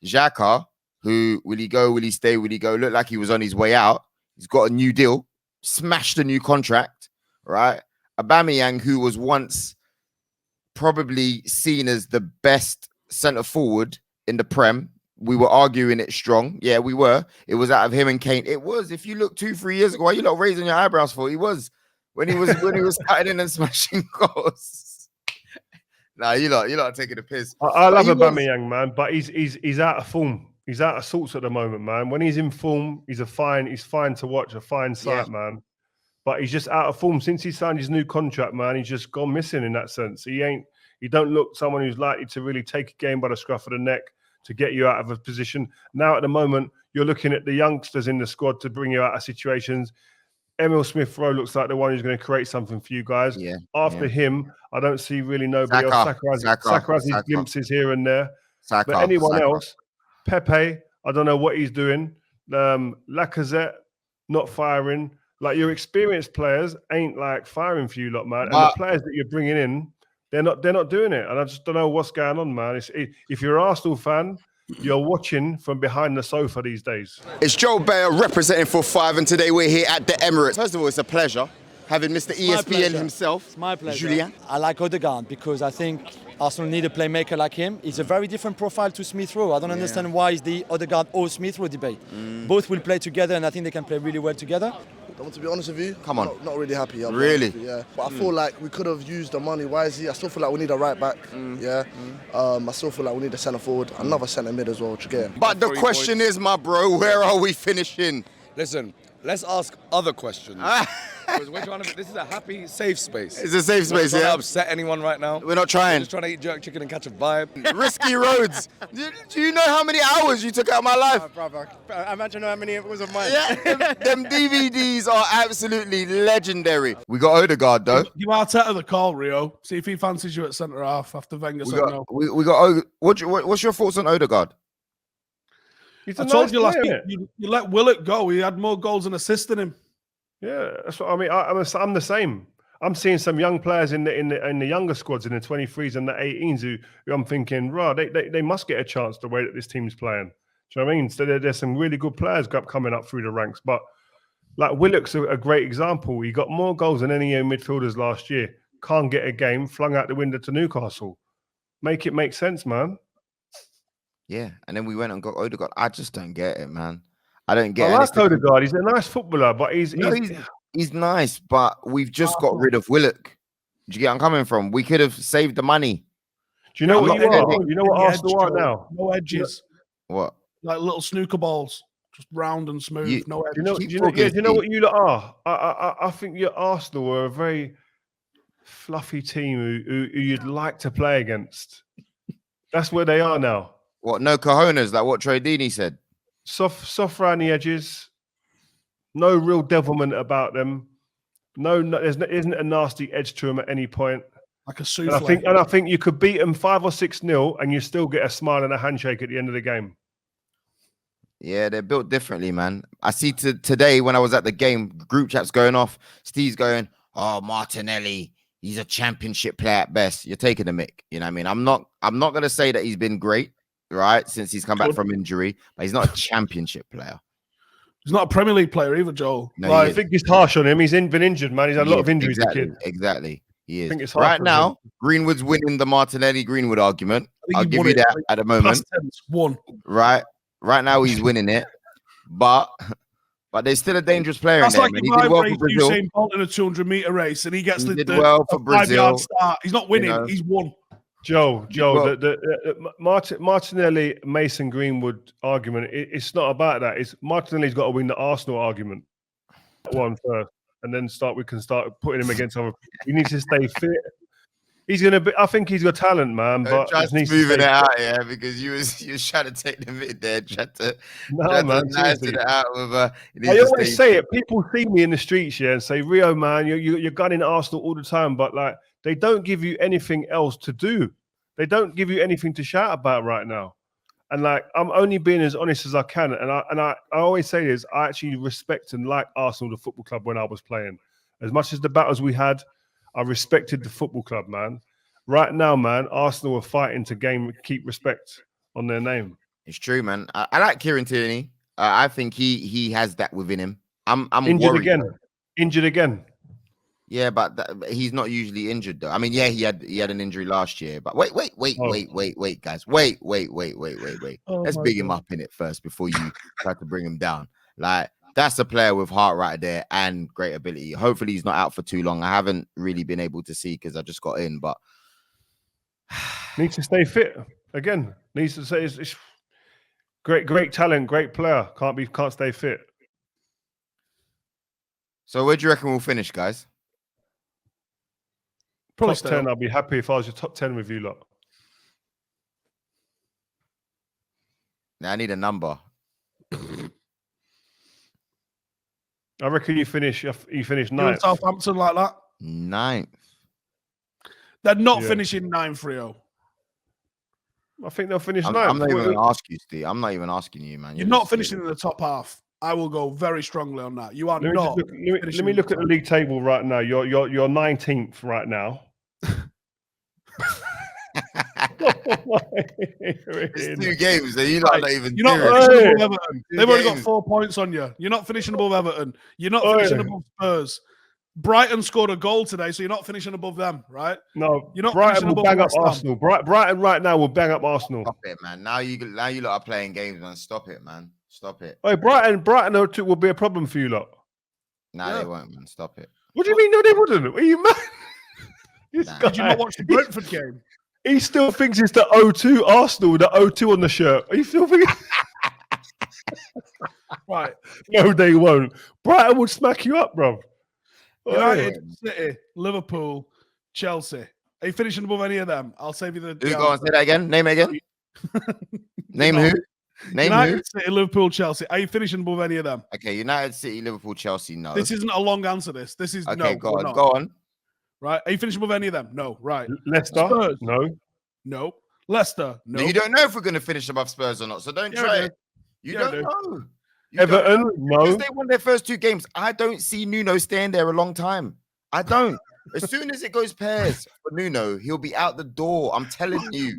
Xhaka, who, will he go, will he stay, will he go? Looked like he was on his way out. He's got a new deal, smashed a new contract, right? Aubameyang, who was once probably seen as the best centre forward in the Prem. We were arguing it strong. Yeah, we were. It was out of him and Kane. It was. If you look 2-3 years ago, why are you not raising your eyebrows for? He was when he was cutting in and smashing goals. Nah, you're not taking the piss. I love Aubameyang, man, but he's out of form. He's out of sorts at the moment, man. When he's in form, he's fine to watch, a fine sight, man. But he's just out of form since he signed his new contract, man. He's just gone missing in that sense. He don't look someone who's likely to really take a game by the scruff of the neck to get you out of a position. Now, at the moment, you're looking at the youngsters in the squad to bring you out of situations. Emil Smith-Rowe looks like the one who's going to create something for you guys. Yeah. After him, I don't see really nobody else. Saka has his glimpses here and there. But anyone else, Pepe, I don't know what he's doing. Lacazette, not firing. Like, your experienced players ain't like firing for you lot, man. And the players that you're bringing in, they're not doing it. And I just don't know what's going on, man. If you're an Arsenal fan, you're watching from behind the sofa these days. It's Joe Beya representing for 5, and today we're here at the Emirates. First of all, it's a pleasure having Mr. ESPN himself. It's my pleasure. Julian. I like Odegaard because I think Arsenal need a playmaker like him. He's a very different profile to Smith-Rowe. I don't understand why it's the Odegaard or Smith-Rowe debate. Both will play together, and I think they can play really well together. To be honest with you, come on, not really happy. Really? Yeah, but I feel like we could have used the money wisely. I still feel like we need a right back. I still feel like we need a centre forward, another centre mid as well. But the question is, my bro, where are we finishing? Listen, let's ask other questions. Because we're trying to. This is a happy, safe space. It's a safe space, We're not trying to upset anyone right now. We're not trying. We're just trying to eat jerk chicken and catch a vibe. Risky roads. Do you know how many hours you took out of my life? Brother, imagine how many it was of mine. Yeah, them DVDs are absolutely legendary. We got Odegaard, though. Give Arteta the call, Rio. See if he fancies you at centre half after Wenger said no. We got. What's your thoughts on Odegaard? I told you last week, you let Willock go. He had more goals and assists than him. Yeah, that's what I mean. I'm the same. I'm seeing some young players in the younger squads, in the 23s and the 18s, who I'm thinking, right, they must get a chance the way that this team's playing. Do you know what I mean? So there's some really good players coming up through the ranks. But like Willock's a great example. He got more goals than any midfielders last year. Can't get a game, flung out the window to Newcastle. Make it make sense, man. Yeah, and then we went and got Odegaard. I just don't get it, man. I don't get it. I like Odegaard. He's a nice footballer, but he's nice, but we've just got rid of Willock. Do you get where I'm coming from? We could have saved the money. Do you know what you are? You know what Arsenal are now? No edges. What? Like little snooker balls, just round and smooth. No edges. Do you know what you lot are? I think your Arsenal are a very fluffy team who you'd like to play against. That's where they are now. What? No cojones, like what Troy Deeney said. Soft around the edges, no real devilment about them. No, there isn't a nasty edge to them at any point. Like a souffle. And I think you could beat them 5 or 6-0, and you still get a smile and a handshake at the end of the game. Yeah, they're built differently, man. I see today when I was at the game, group chats going off. Steve's going, oh, Martinelli, he's a championship player at best. You're taking the mick. You know what I mean? I'm not going to say that he's been great, right, since he's come back from injury, but he's not a championship player. He's not a Premier League player either, Joel. No, I think it's harsh on him. He's been injured, man. He's had a lot of injuries. Exactly. He is. I think it's right now, Greenwood's winning the Martinelli-Greenwood argument. I'll give you that at the moment. One. Right now, he's winning it. But there's still a dangerous player That's in there. like Man. if I race Usain Bolt in a 200-meter race and he gets the well for Brazil. Start. He's not winning. He's won. Joe, the Martinelli, Mason Greenwood argument, it's not about that. It's Martinelli's got to win the Arsenal argument one first, and then we can start putting him against other. He needs to stay fit. He's gonna be. I think he's got talent, man. But just moving it out, because you was trying to take the mid there, tried to nice it out with. I always say it. People see me in the streets, and say, "Rio, man, you're gunning Arsenal all the time," but like. They don't give you anything else to do. They don't give you anything to shout about right now. And like, I'm only being as honest as I can. And I always say this, I actually respect and like Arsenal, the football club, when I was playing. As much as the battles we had, I respected the football club, man. Right now, man, Arsenal are fighting to keep respect on their name. It's true, man. I like Kieran Tierney. I think he has that within him. I'm injured worried, again. Though. Injured again. Yeah, but he's not usually injured though. I mean, yeah, he had an injury last year. But wait, guys, wait. Let's big him up in it first before you try to bring him down. Like that's a player with heart right there and great ability. Hopefully, he's not out for too long. I haven't really been able to see because I just got in, but needs to stay fit again. Needs to say it's great talent, great player. Can't stay fit. So where do you reckon we'll finish, guys? Probably top 10. I'd be happy if I was your top 10 with you lot. Now I need a number. I reckon you finish ninth. Southampton like that. Ninth. They're not finishing 9th, Rio. I think they'll finish ninth. I'm not even going to ask you, Steve. I'm not even asking you, man. You're not finishing in the top half. I will go very strongly on that. You are not. Let me look at the league table right now. You're 19th right now. It's 2 games. You're not even. You're not finishing above Everton. They've already got 4 points on you. You're not finishing above Everton. You're not finishing above Spurs. Brighton scored a goal today, so you're not finishing above them, right? No, you're not. Brighton will bang up Arsenal. Brighton right now will bang up Arsenal. Stop it, man. Now you lot are playing games, man. Stop it, man. Stop it. Hey, Brighton will be a problem for you lot. Nah, they won't, man. Stop it. What do you mean? No, they wouldn't. Are you mad? Did you not watch the Brentford game? He still thinks it's the 0-2 Arsenal, the 0-2 on the shirt. Are you still thinking? Right. No, they won't. Brighton would smack you up, bro. United, City, Liverpool, Chelsea. Are you finishing above any of them? I'll save you the. Go on, say that again. Name it again. Name who? Name United, who? City, Liverpool, Chelsea. Are you finishing above any of them? Okay, United, City, Liverpool, Chelsea. No. This isn't a long answer. This is okay. No. Go on. Go on. Right. Are you finishing above any of them? No. Right. Leicester. Spurs. No. Leicester. No. You don't know if we're going to finish above Spurs or not, so don't try it. You don't know. Everton. No. Because they won their first 2 games. I don't see Nuno staying there a long time. I don't. As soon as it goes pairs for Nuno, he'll be out the door. I'm telling you.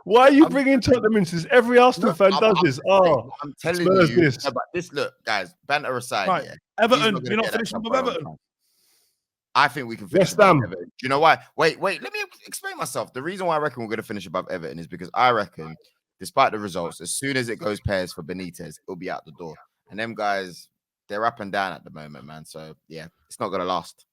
Why are you bringing Tottenham into this? Every Arsenal fan does this. I'm telling Spurs you. This. No, but this, look, guys, banter aside. Right. Yeah, Everton, you're not finishing above Everton. I think we can finish above Everton. Do you know why? Wait. Let me explain myself. The reason why I reckon we're going to finish above Everton is because I reckon, despite the results, as soon as it goes pairs for Benitez, it'll be out the door. And them guys, they're up and down at the moment, man. So, yeah, it's not going to last.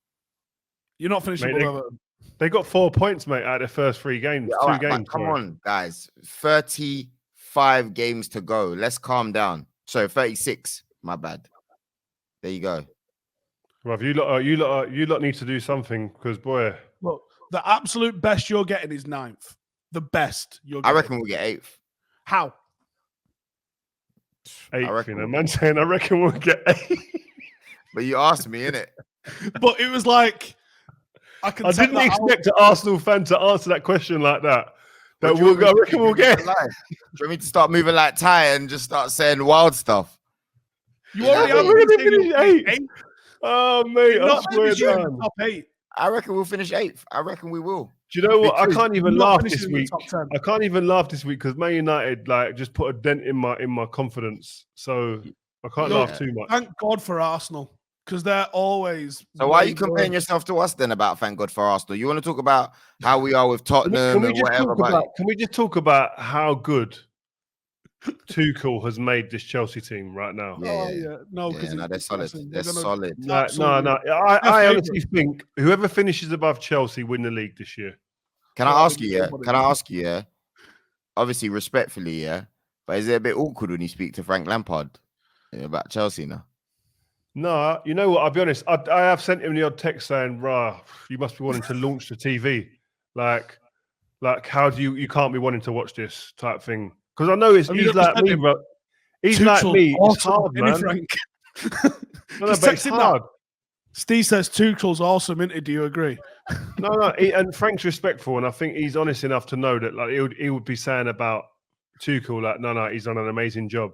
You're not finishing above Everton. They got 4 points, mate, out of their first 3 games. Yeah, 2 games. Come on, guys. 35 games to go. Let's calm down. So 36. My bad. There you go. Well, you lot need to do something because, boy. Look, the absolute best you're getting is 9th. The best you're getting. I reckon we'll get 8th. How? 8th, you know, man saying I reckon we'll get 8th. But you asked me, innit? But it was like, I didn't expect an Arsenal fan to answer that question like that. I reckon we'll get. Do you want me to start moving like Ty and just start saying wild stuff? You already have 8th. Oh, mate, I Not swear finishing in the down. top 8. I reckon we'll finish 8th. I reckon we will. Do you know what? I Because can't even not laugh finishing this in the week. top 10. I can't even laugh this week because Man United like just put a dent in my confidence. So I can't No, laugh too much. Thank God for Arsenal, because they're always. So why are you way comparing worse. yourself to us then about thank God for Arsenal? You want to talk about how we are with Can Tottenham we and just whatever? talk about? Can we just talk about how good Tuchel has made this Chelsea team right now? Oh, yeah. No, Yeah, because no, they're solid. They're solid. No. I honestly think whoever finishes above Chelsea win the league this year. Can I ask you? Yeah. Can I ask you? Yeah. Obviously, respectfully, yeah. But is it a bit awkward when you speak to Frank Lampard about Chelsea now? No, you know what? I'll be honest. I have sent him the odd text saying, "Rah, you must be wanting to launch the TV. Like how do you can't be wanting to watch this type thing?" Because I know he's like me, bro. He's like me. It's hard, man. Frank. No, but it's hard. Steve says Tuchel's awesome, innit? Do you agree? No, and Frank's respectful, and I think he's honest enough to know that like he would be saying about Tuchel, like, no, he's done an amazing job.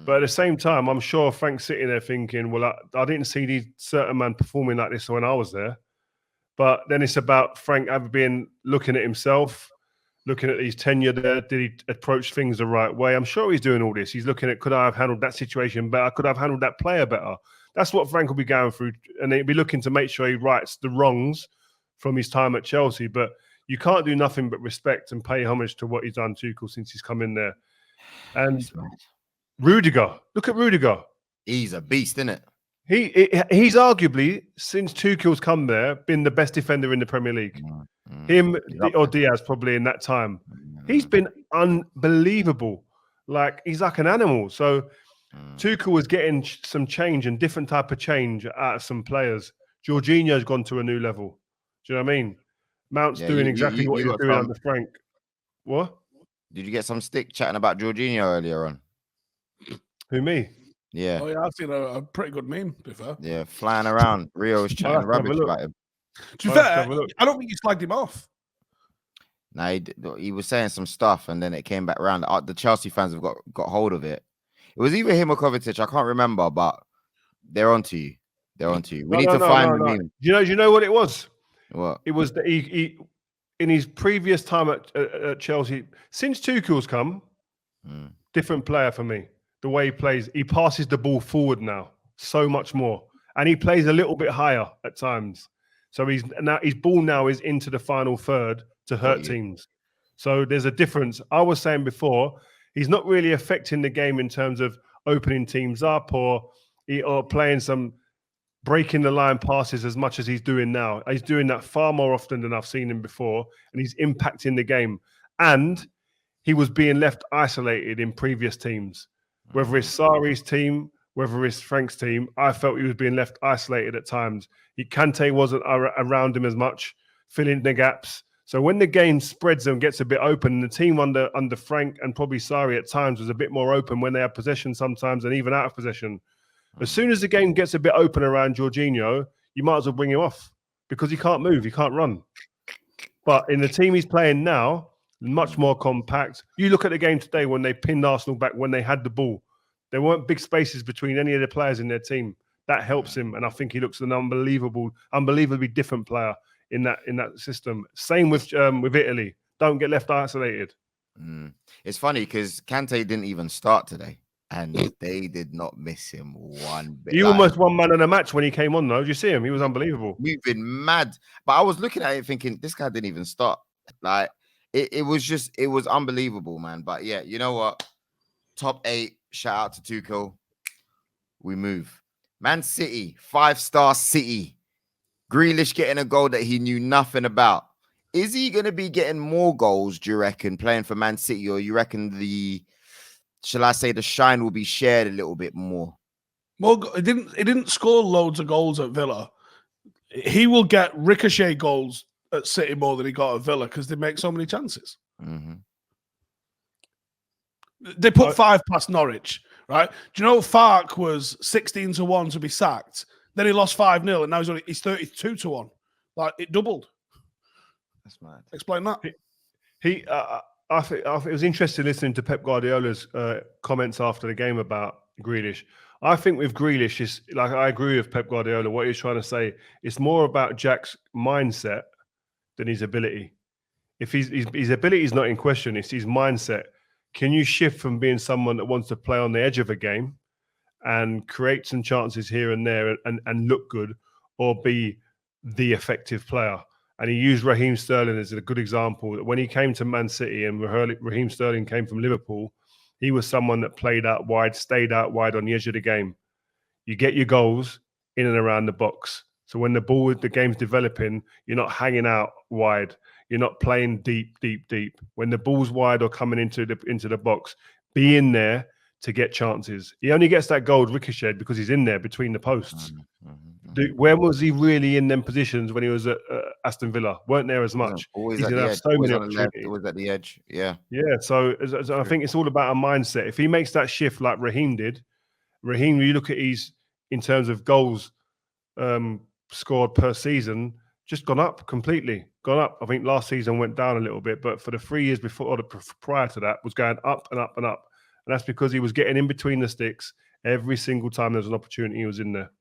But at the same time, I'm sure Frank's sitting there thinking, well, I didn't see these certain man performing like this when I was there. But then it's about Frank looking at himself, looking at his tenure there. Did he approach things the right way? I'm sure he's doing all this. He's looking at, could I have handled that situation better? Could I have handled that player better? That's what Frank will be going through. And he'll be looking to make sure he rights the wrongs from his time at Chelsea. But you can't do nothing but respect and pay homage to what he's done, Tuchel, since he's come in there. And Rudiger, look at Rudiger. He's a beast, isn't it? He's arguably, since Tuchel's come there, been the best defender in the Premier League. Him or Diaz probably in that time. He's been unbelievable. Like, he's like an animal. So Tuchel was getting some change and different type of change out of some players. Jorginho's gone to a new level. Do you know what I mean? Mount's doing exactly what he was doing under Frank. What? Did you get some stick chatting about Jorginho earlier on? Who, me? Yeah. Oh, yeah, I've seen a pretty good meme, to be fair. Yeah, flying around. Rio was chatting rubbish about him. To be fair, I don't think you slagged him off. No, he was saying some stuff, and then it came back around. The Chelsea fans have got hold of it. It was either him or Kovacic. I can't remember, but they're onto you. They're onto you. We need to find the meme. Do you know what it was? What? It was that he in his previous time at Chelsea, since Tuchel's come, different player for me. The way he plays, he passes the ball forward now so much more, and he plays a little bit higher at times. So his ball now is into the final third to hurt teams. So there's a difference. I was saying before, he's not really affecting the game in terms of opening teams up or playing some breaking the line passes as much as he's doing now. He's doing that far more often than I've seen him before, and he's impacting the game. And he was being left isolated in previous teams. Whether it's Sarri's team, whether it's Frank's team, I felt he was being left isolated at times. Kante wasn't around him as much, filling the gaps. So when the game spreads and gets a bit open, the team under Frank and probably Sarri at times was a bit more open when they had possession sometimes and even out of possession. As soon as the game gets a bit open around Jorginho, you might as well bring him off because he can't move, he can't run. But in the team he's playing now, much more compact. You look at the game today when they pinned Arsenal back when they had the ball. There weren't big spaces between any of the players in their team. That helps him, and I think he looks an unbelievably different player in that system. Same with Italy. Don't get left isolated. It's funny because Kante didn't even start today, and they did not miss him one bit. He almost won man of the match when he came on, though. Did you see him? He was unbelievable. Moving mad. But I was looking at it thinking, this guy didn't even start. Like, it was unbelievable, man. But yeah, you know what? Top 8, shout out to Tuchel. We move. Man City, 5-star City. Grealish getting a goal that he knew nothing about. Is he going to be getting more goals, do you reckon, playing for Man City? Or you reckon the shine will be shared a little bit more? Well, he didn't score loads of goals at Villa. He will get ricochet goals at City more than he got at Villa because they make so many chances. They put 5 past Norwich, right? Do you know Farke was 16-1 to be sacked? Then he lost 5-0, and now he's 32-1. Like, it doubled. That's mad. Explain that. I think it was interesting listening to Pep Guardiola's comments after the game about Grealish. I think with Grealish, is like I agree with Pep Guardiola. What he's trying to say, it's more about Jack's mindset than his ability. If his ability is not in question, it's his mindset. Can you shift from being someone that wants to play on the edge of a game and create some chances here and there and look good, or be the effective player? And he used Raheem Sterling as a good example. When he came to Man City and Raheem Sterling came from Liverpool, he was someone that played out wide, stayed out wide on the edge of the game. You get your goals in and around the box. So when the game's developing, you're not hanging out wide. You're not playing deep. When the ball's wide or coming into the box, be in there to get chances. He only gets that goal ricocheted because he's in there between the posts. Where was he really in them positions when he was at Aston Villa? Weren't there as much. Always He's at gonna the have edge. so Always many on the left. opportunities. Always at the edge. Yeah. Yeah, so I think it's all about a mindset. If he makes that shift like Raheem did, you look at his, in terms of goals scored per season, just gone up completely. Gone up. I think last season went down a little bit, but for the 3 years before or prior to that was going up and up and up. And that's because he was getting in between the sticks every single time there's an opportunity, he was in there.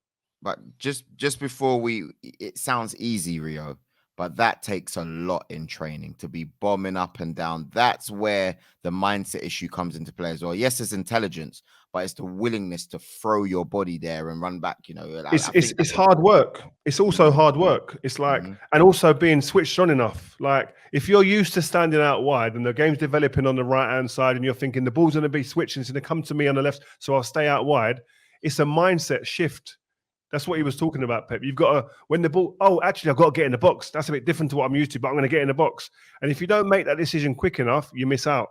But just before it sounds easy, Rio, but that takes a lot in training to be bombing up and down. That's where the mindset issue comes into play as well. Yes, it's intelligence, but it's the willingness to throw your body there and run back. You know, it's hard work. It's also hard work. It's like, and also being switched on enough. Like if you're used to standing out wide and the game's developing on the right-hand side and you're thinking the ball's going to be switching, it's going to come to me on the left, so I'll stay out wide. It's a mindset shift. That's what he was talking about, Pep. You've got to, when the ball, actually, I've got to get in the box. That's a bit different to what I'm used to, but I'm going to get in the box. And if you don't make that decision quick enough, you miss out.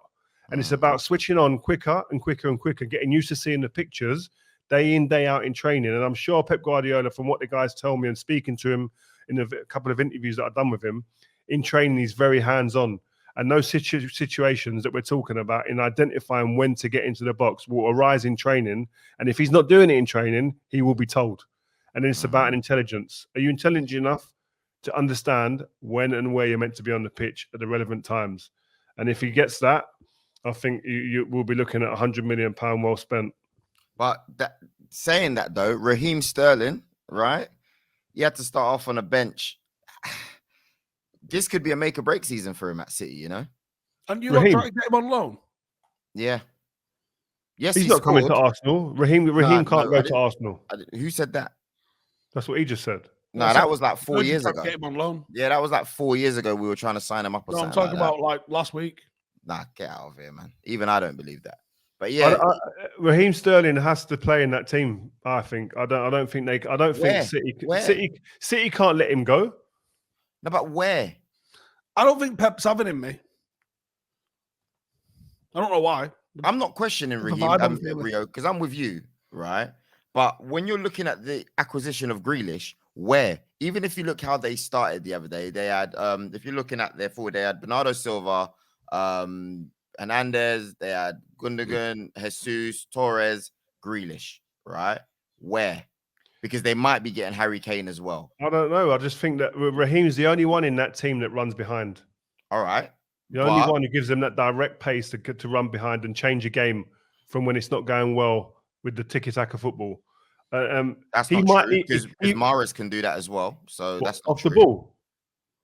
And it's about switching on quicker and quicker and quicker, getting used to seeing the pictures day in, day out in training. And I'm sure Pep Guardiola, from what the guys tell me and speaking to him in a couple of interviews that I've done with him, in training, he's very hands-on. And those situations that we're talking about in identifying when to get into the box will arise in training. And if he's not doing it in training, he will be told. And then it's about an intelligence. Are you intelligent enough to understand when and where you're meant to be on the pitch at the relevant times? And if he gets that, I think you will be looking at £100 million well spent. But saying that though, Raheem Sterling, right? He had to start off on a bench. This could be a make or break season for him at City, you know? And you're not trying to get him on loan? Yeah. Yes, he's not coming to Arsenal. Raheem can't go to Arsenal. Who said that? That's what he just said. No, that was like 4 years ago. Get him on loan. Yeah, that was like 4 years ago. We were trying to sign him up. No, I'm talking about like last week. Nah, get out of here, man. Even I don't believe that. But yeah, Raheem Sterling has to play in that team. I think. I don't think they. I don't think City can't let him go. No, but where? I don't think Pep's having him, me. I don't know why. I'm not questioning Raheem, Rio, because I'm with you, right? But when you're looking at the acquisition of Grealish, where? Even if you look how they started the other day, they had, if you're looking at their forward, they had Bernardo Silva, Hernandez, they had Gundogan, Jesus, Torres, Grealish, right? Where? Because they might be getting Harry Kane as well. I don't know. I just think that Raheem's the only one in that team that runs behind. All right. The only one who gives them that direct pace to run behind and change a game from when it's not going well with the tiki-taka football. That's not true, because Mahrez can do that as well. So that's not off true. the ball.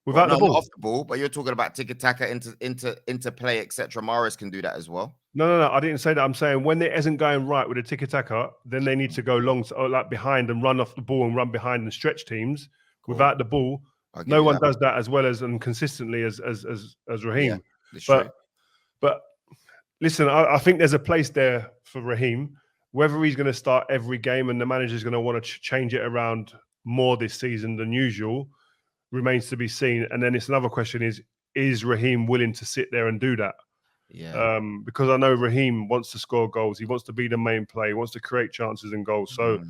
Without the ball. Not off the ball, but you're talking about tiki-taka into play, etc. Mahrez can do that as well. No. I didn't say that. I'm saying when it isn't going right with the tiki-taka, then they need to go long, like behind and run off the ball and run behind and stretch teams. Cool. Without the ball, no one does that as well as and consistently as Raheem. Yeah, but listen, I think there's a place there for Raheem. Whether he's going to start every game and the manager's going to want to change it around more this season than usual remains to be seen. And then it's another question: is Raheem willing to sit there and do that? Yeah. Because I know Raheem wants to score goals. He wants to be the main player. He wants to create chances and goals. So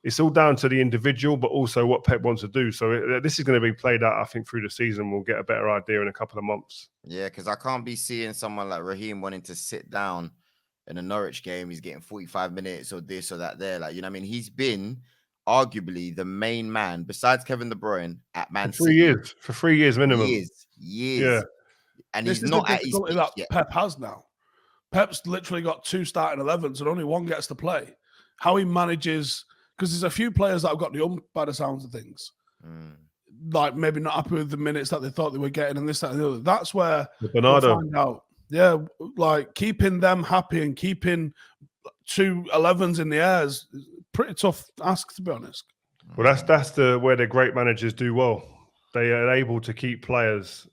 it's all down to the individual, but also what Pep wants to do. So this is going to be played out, I think, through the season. We'll get a better idea in a couple of months. Yeah, because I can't be seeing someone like Raheem wanting to sit down in a Norwich game. He's getting 45 minutes or this or that there. Like, you know what I mean? He's been arguably the main man, besides Kevin De Bruyne, at Man City. For 3 years minimum. Years. Yeah. And this he's not at his peak yet. Pep has now. Pep's literally got 2 starting 11s and only one gets to play. how he manages, because there's a few players that have got the ump by the sounds of things. Like maybe not happy with the minutes that they thought they were getting and this, that, and the other. That's where we'll find out. Yeah, like keeping them happy and keeping 2 11s in the air is pretty tough ask, to be honest. Well, that's where the great managers do well. They are able to keep players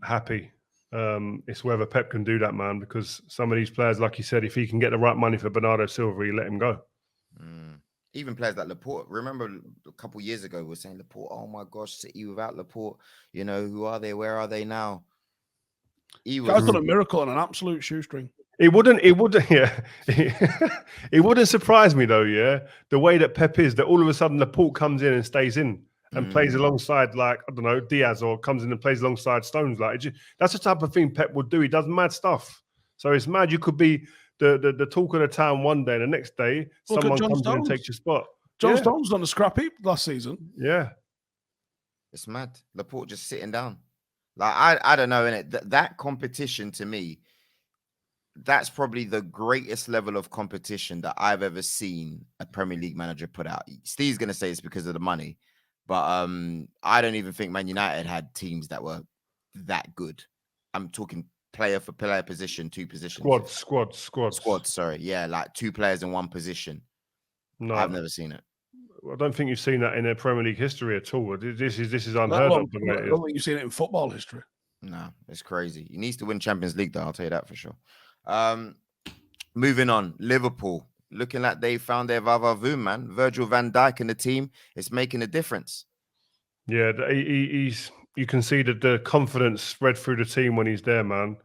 happy. It's whether Pep can do that, man, because some of these players, like you said, if he can get the right money for Bernardo Silva, he let him go. Even players like Laporte. Remember a couple of years ago, we were saying Laporte, oh my gosh, City without Laporte. You know, who are they? Where are they now? He was Guy's done a miracle on an absolute shoestring. It wouldn't surprise me though, yeah. The way that Pep is, that all of a sudden Laporte comes in and stays in and plays alongside, like, I don't know, Diaz, or comes in and plays alongside Stones. Like, that's the type of thing Pep would do. He does mad stuff. So it's mad. You could be the talk of the town one day, and the next day someone comes in and takes your spot. John Stones on the scrap heap last season. Yeah, it's mad. Laporte just sitting down. Like, I don't know, innit? That competition, to me, that's probably the greatest level of competition that I've ever seen a Premier League manager put out. Steve's going to say it's because of the money, but I don't even think Man United had teams that were that good. I'm talking player for player position, 2 positions. Squad. Sorry. Yeah, like 2 players in 1 position. No, I've never seen it. I don't think you've seen that in their Premier League history at all. This is unheard of. I don't think you've seen it in football history. No, it's crazy. He needs to win Champions League, though. I'll tell you that for sure. Moving on, Liverpool looking like they found their va-va-voom, man. Virgil van Dijk and the team is making a difference. Yeah, he's. You can see that the confidence spread through the team when he's there, man.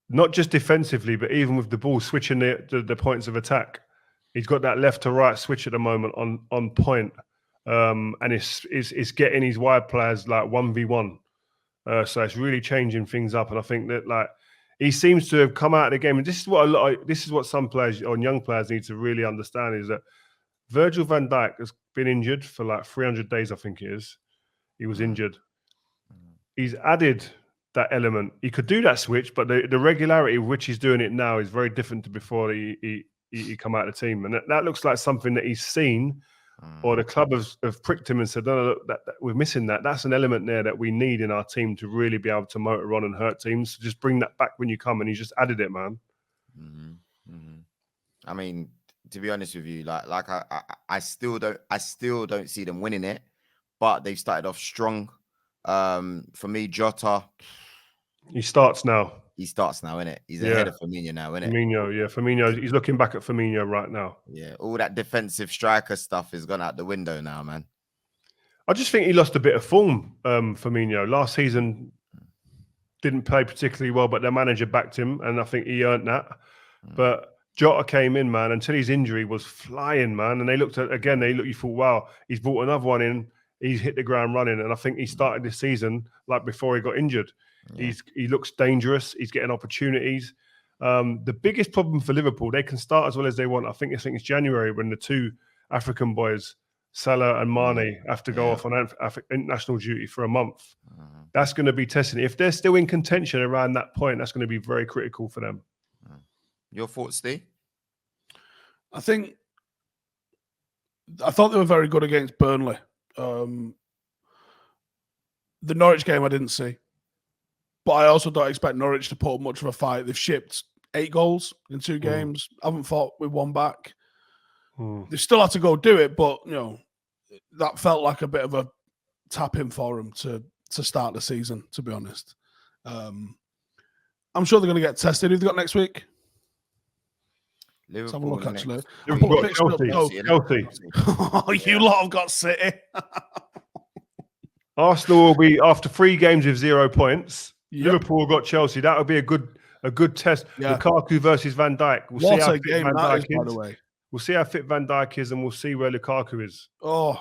Not just defensively, but even with the ball, switching the points of attack. He's got that left to right switch at the moment on point, and it's getting his wide players like 1v1. So it's really changing things up, and I think that, like, he seems to have come out of the game. And this is what some players or young players need to really understand, is that Virgil van Dijk has been injured for like 300 days, I think it is. He was injured. He's added that element. He could do that switch, but the regularity with which he's doing it now is very different to before he come out of the team. And that looks like something that he's seen, or the club have pricked him and said, no, look, that we're missing that. That's an element there that we need in our team to really be able to motor on and hurt teams. So just bring that back when you come, and he's just added it, man. I mean, to be honest with you, like I still don't see them winning it, but they've started off strong. For me, Jota, he starts now. He's innit? He's ahead of Firmino now, innit? Firmino. He's looking back at Firmino right now. Yeah, all that defensive striker stuff has gone out the window now, man. I just think he lost a bit of form, Firmino. Last season didn't play particularly well, but their manager backed him, and I think he earned that. But Jota came in, man, until his injury was flying, man. And you thought, wow, he's brought another one in. He's hit the ground running, and I think he started this season like before he got injured. Yeah. He looks dangerous. He's getting opportunities. The biggest problem for Liverpool, they can start as well as they want. I think it's January when the 2 African boys, Salah and Mane, have to go off on international duty for a month. That's going to be testing. If they're still in contention around that point, that's going to be very critical for them. Your thoughts, Steve? I thought they were very good against Burnley. The Norwich game I didn't see, but I also don't expect Norwich to put up much of a fight. They've shipped 8 goals in 2 games, haven't fought with 1 back. They still had to go do it, but that felt like a bit of a tap-in for them to start the season, to be honest. I'm sure they're going to get tested. Who've they got next week? Liverpool. Let's have a look, actually. Chelsea. Oh, you lot have got City. Arsenal will be, after 3 games with 0 points. Liverpool have got Chelsea. That would be a good test. Yeah. Lukaku versus Van Dijk. We'll see how fit Van Dijk is, by the way. We'll see how fit Van Dijk is, and we'll see where Lukaku is. Oh,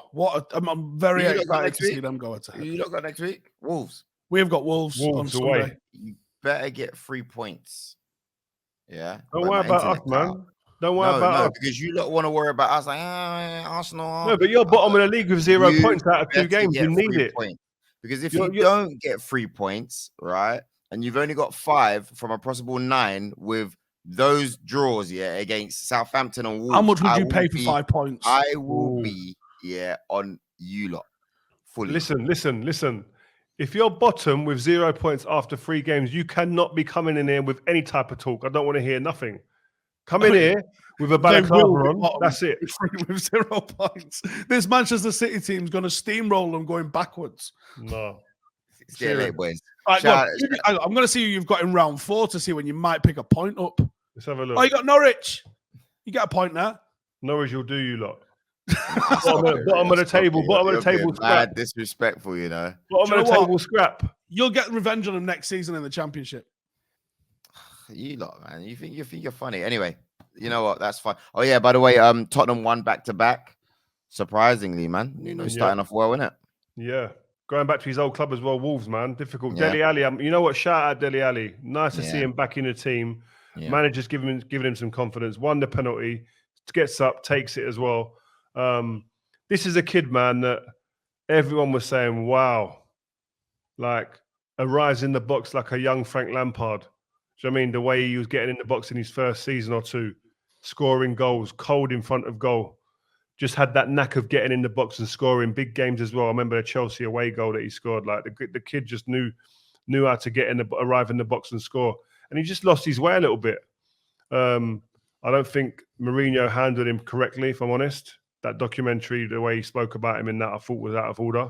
I'm very excited to see them go ahead. You lot got next week? Wolves. We have got Wolves on Sunday. Away. You better get 3 points. Yeah. Don't worry about us, man. Don't worry about us. Because you lot want to worry about us, like Arsenal. No, but you're bottom of the league with 0 points out of 2 games. You need it. Because if you don't get 3 points, right, and you've only got 5 from a possible 9 with those draws, yeah, against Southampton and Wolves. How much would I you will pay for be- 5 points? I will Ooh. be, on you lot. Fully. Listen. If you're bottom with 0 points after 3 games, you cannot be coming in here with any type of talk. I don't want to hear nothing. Come in here with a balaclava on. That's it. With 0 points. This Manchester City team's going to steamroll them going backwards. No. It's getting late, boys. Right, Shout I'm going to see who you've got in round 4 to see when you might pick a point up. Let's have a look. Oh, you got Norwich. You get a point there. Norwich will do you lot. Bottom of the table. Bottom of the table. Scrap. Disrespectful, you know. Bottom of the table. Scrap. You'll get revenge on them next season in the Championship. You lot, man. You think you're funny. Anyway, you know what? That's fine. Oh yeah. By the way, Tottenham won back-to-back. Surprisingly, man. Starting off well, isn't it? Yeah. Going back to his old club as well, Wolves, man. Difficult. Yeah. Dele Alli. You know what? Shout out Dele Alli. Nice to see him back in the team. Yeah. Manager's giving him some confidence. Won the penalty. Gets up, takes it as well. This is a kid, man, that everyone was saying, wow, like a rise in the box like a young Frank Lampard. Do you know what I mean? The way he was getting in the box in his first season or two, scoring goals, cold in front of goal. Just had that knack of getting in the box and scoring big games as well. I remember the Chelsea away goal that he scored. Like the kid just knew how to arrive in the box and score. And he just lost his way a little bit. I don't think Mourinho handled him correctly, if I'm honest. That documentary, the way he spoke about him in that, I thought was out of order.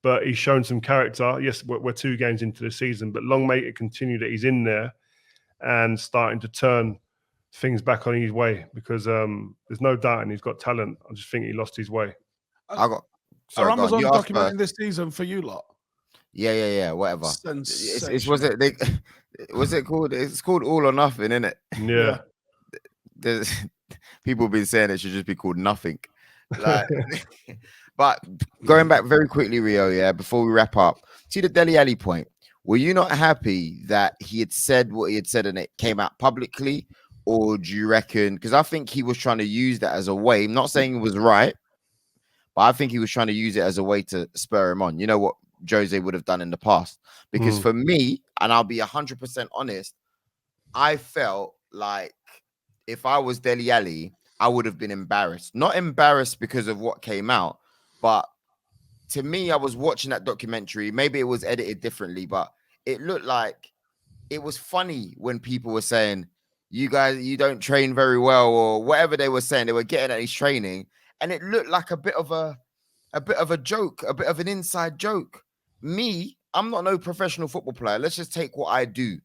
But he's shown some character. Yes, we're 2 games into the season, but long may it continue that he's in there and starting to turn things back on his way because there's no doubting he's got talent. I just think he lost his way. Are Amazon documenting this season for you lot? Yeah. Whatever. Was it called? It's called All or Nothing, isn't it? Yeah. There's people have been saying it should just be called Nothing. Like, but going back very quickly, Rio, before we wrap up, see the Dele Alli point. Were you not happy that he had said what he had said and it came out publicly? Or do you reckon, because I think he was trying to use that as a way, I'm not saying it was right, but I think he was trying to use it as a way to spur him on. You know what Jose would have done in the past? Because for me, and I'll be 100% honest, I felt like if I was Dele Alli, I would have been embarrassed. Not embarrassed because of what came out, but to me, I was watching that documentary. Maybe it was edited differently, but it looked like it was funny when people were saying, you guys, you don't train very well, or whatever they were saying. They were getting at his training, and it looked like a bit of a joke, a bit of an inside joke. Me, I'm not no professional football player. Let's just take what I do.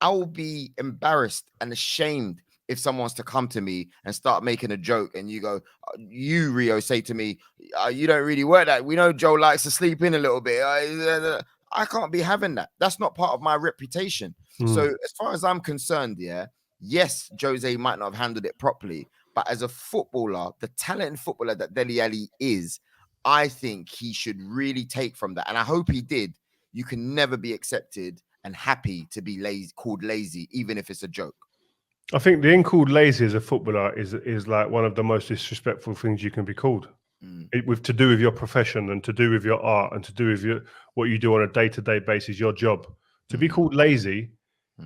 I will be embarrassed and ashamed if someone's to come to me and start making a joke and you go, you, Rio, say to me, you don't really work that. We know Joe likes to sleep in a little bit. I can't be having that. That's not part of my reputation. So as far as I'm concerned, yes, Jose might not have handled it properly, but as a footballer, the talented footballer that Dele Alli is, I think he should really take from that. And I hope he did. You can never be accepted and happy to be called lazy, even if it's a joke. I think being called lazy as a footballer is like one of the most disrespectful things you can be called. To do with your profession and to do with your art and to do with what you do on a day-to-day basis, your job. To be called lazy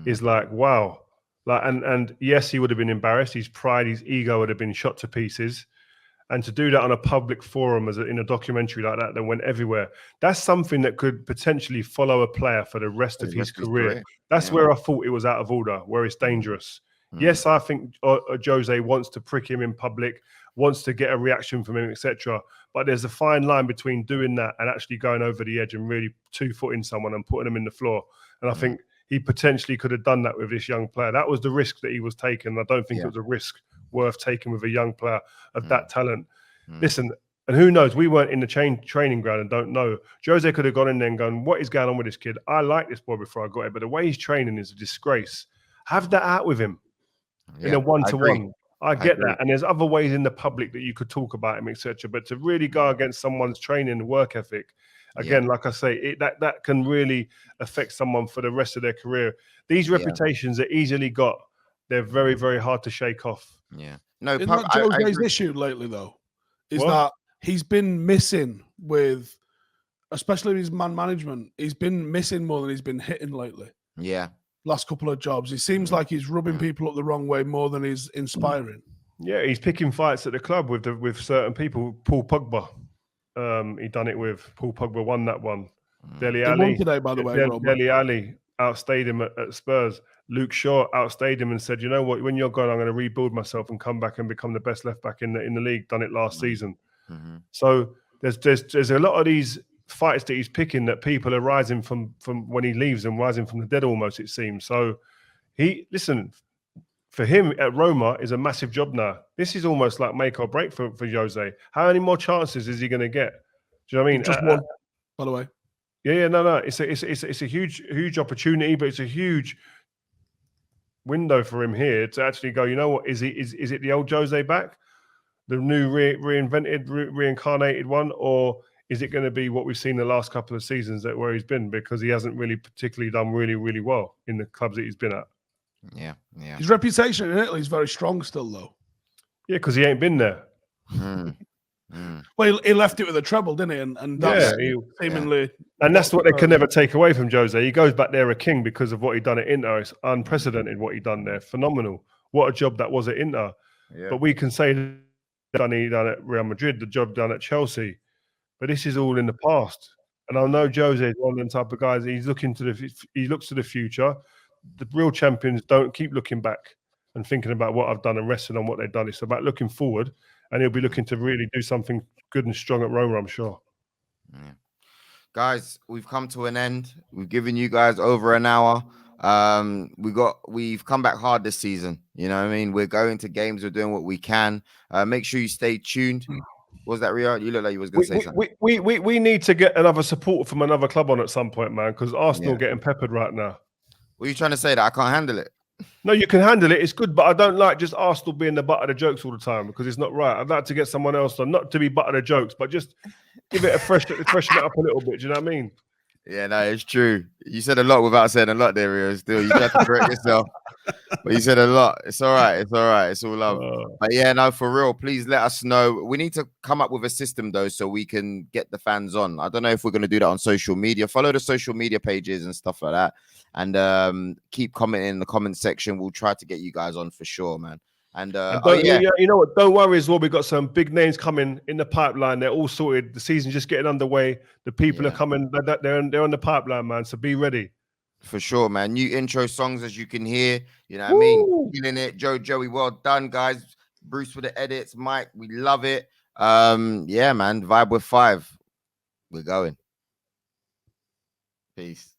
is like, wow. Like, and yes, he would have been embarrassed. His pride, his ego would have been shot to pieces. And to do that on a public forum in a documentary like that went everywhere, that's something that could potentially follow a player for the rest of his career. That's where I thought it was out of order, where it's dangerous. Yes, I think Jose wants to prick him in public, wants to get a reaction from him, etc. But there's a fine line between doing that and actually going over the edge and really 2-footing someone and putting them in the floor. And I think he potentially could have done that with this young player. That was the risk that he was taking. I don't think it was a risk worth taking with a young player of that talent. Listen, and who knows? We weren't in the training ground and don't know. Jose could have gone in there and gone, what is going on with this kid? I like this boy before I got here, but the way he's training is a disgrace. Have that out with him in a one-to-one. I get that. And there's other ways in the public that you could talk about him, etc. But to really go against someone's training and work ethic, again, like I say, that can really affect someone for the rest of their career. These reputations are easily got. They're very, very hard to shake off. Yeah. No, isn't that Jose's issue lately, though? Is that he's been missing with, especially his man management. He's been missing more than he's been hitting lately. Yeah. last couple of jobs. It seems like he's rubbing people up the wrong way more than he's inspiring. Yeah, he's picking fights at the club with certain people. Paul Pogba, he done it with. Paul Pogba won that one. Dele He Alli won today, by the way, Roma. Dele Alli outstayed him at Spurs. Luke Shaw outstayed him and said, "You know what? When you're gone, I'm going to rebuild myself and come back and become the best left back in the league." Done it last season. So there's a lot of these fights that he's picking that people are rising from when he leaves and rising from the dead almost, it seems. So for him at Roma is a massive job now. This is almost like make or break for Jose. How many more chances is he going to get? Do you know what I mean? Just one, by the way. Yeah, no. It's a huge opportunity, but it's a huge window for him here to actually go, you know what? Is it the old Jose back? The new reincarnated one? Or is it going to be what we've seen the last couple of seasons where he's been? Because he hasn't really particularly done really, really well in the clubs that he's been at. Yeah. His reputation in Italy is very strong still, though. Yeah, because he ain't been there. Well, he left it with a treble, didn't he? And that's seemingly... And that's what they can never take away from Jose. He goes back there a king because of what he done at Inter. It's unprecedented what he done there. Phenomenal. What a job that was at Inter. Yeah. But we can say he done at Real Madrid, the job done at Chelsea. But this is all in the past. And I know Jose is one of them type of guys. He looks to the future. The real champions don't keep looking back and thinking about what I've done and resting on what they've done. It's about looking forward, and he'll be looking to really do something good and strong at Roma, I'm sure. Yeah. Guys, we've come to an end. We've given you guys over an hour. We've come back hard this season. You know what I mean? We're going to games. We're doing what we can. Make sure you stay tuned. What was that, Rio? You look like you was going to say something. We need to get another support from another club on at some point, man, because Arsenal getting peppered right now. What are you trying to say? That I can't handle it? No, you can handle it. It's good, but I don't like just Arsenal being the butt of the jokes all the time because it's not right. I'd like to get someone else on, not to be butt of the jokes, but just give it freshen it up a little bit. Do you know what I mean? Yeah, no, it's true. You said a lot without saying a lot there, Rio. Still, you have to correct yourself. But you said a lot. It's all right. It's all right. It's all love. But yeah, no, for real, please let us know. We need to come up with a system, though, so we can get the fans on. I don't know if we're going to do that on social media. Follow the social media pages and stuff like that. And keep commenting in the comment section. We'll try to get you guys on for sure, man. And you know what? Don't worry as well. We've got some big names coming in the pipeline. They're all sorted. The season's just getting underway. The people are coming. They're on the pipeline, man. So be ready. For sure, man. New intro songs, as you can hear. You know what I mean? Feeling it. Joey, well done, guys. Bruce with the edits. Mike, we love it. Yeah, man. Vibe with 5. We're going. Peace.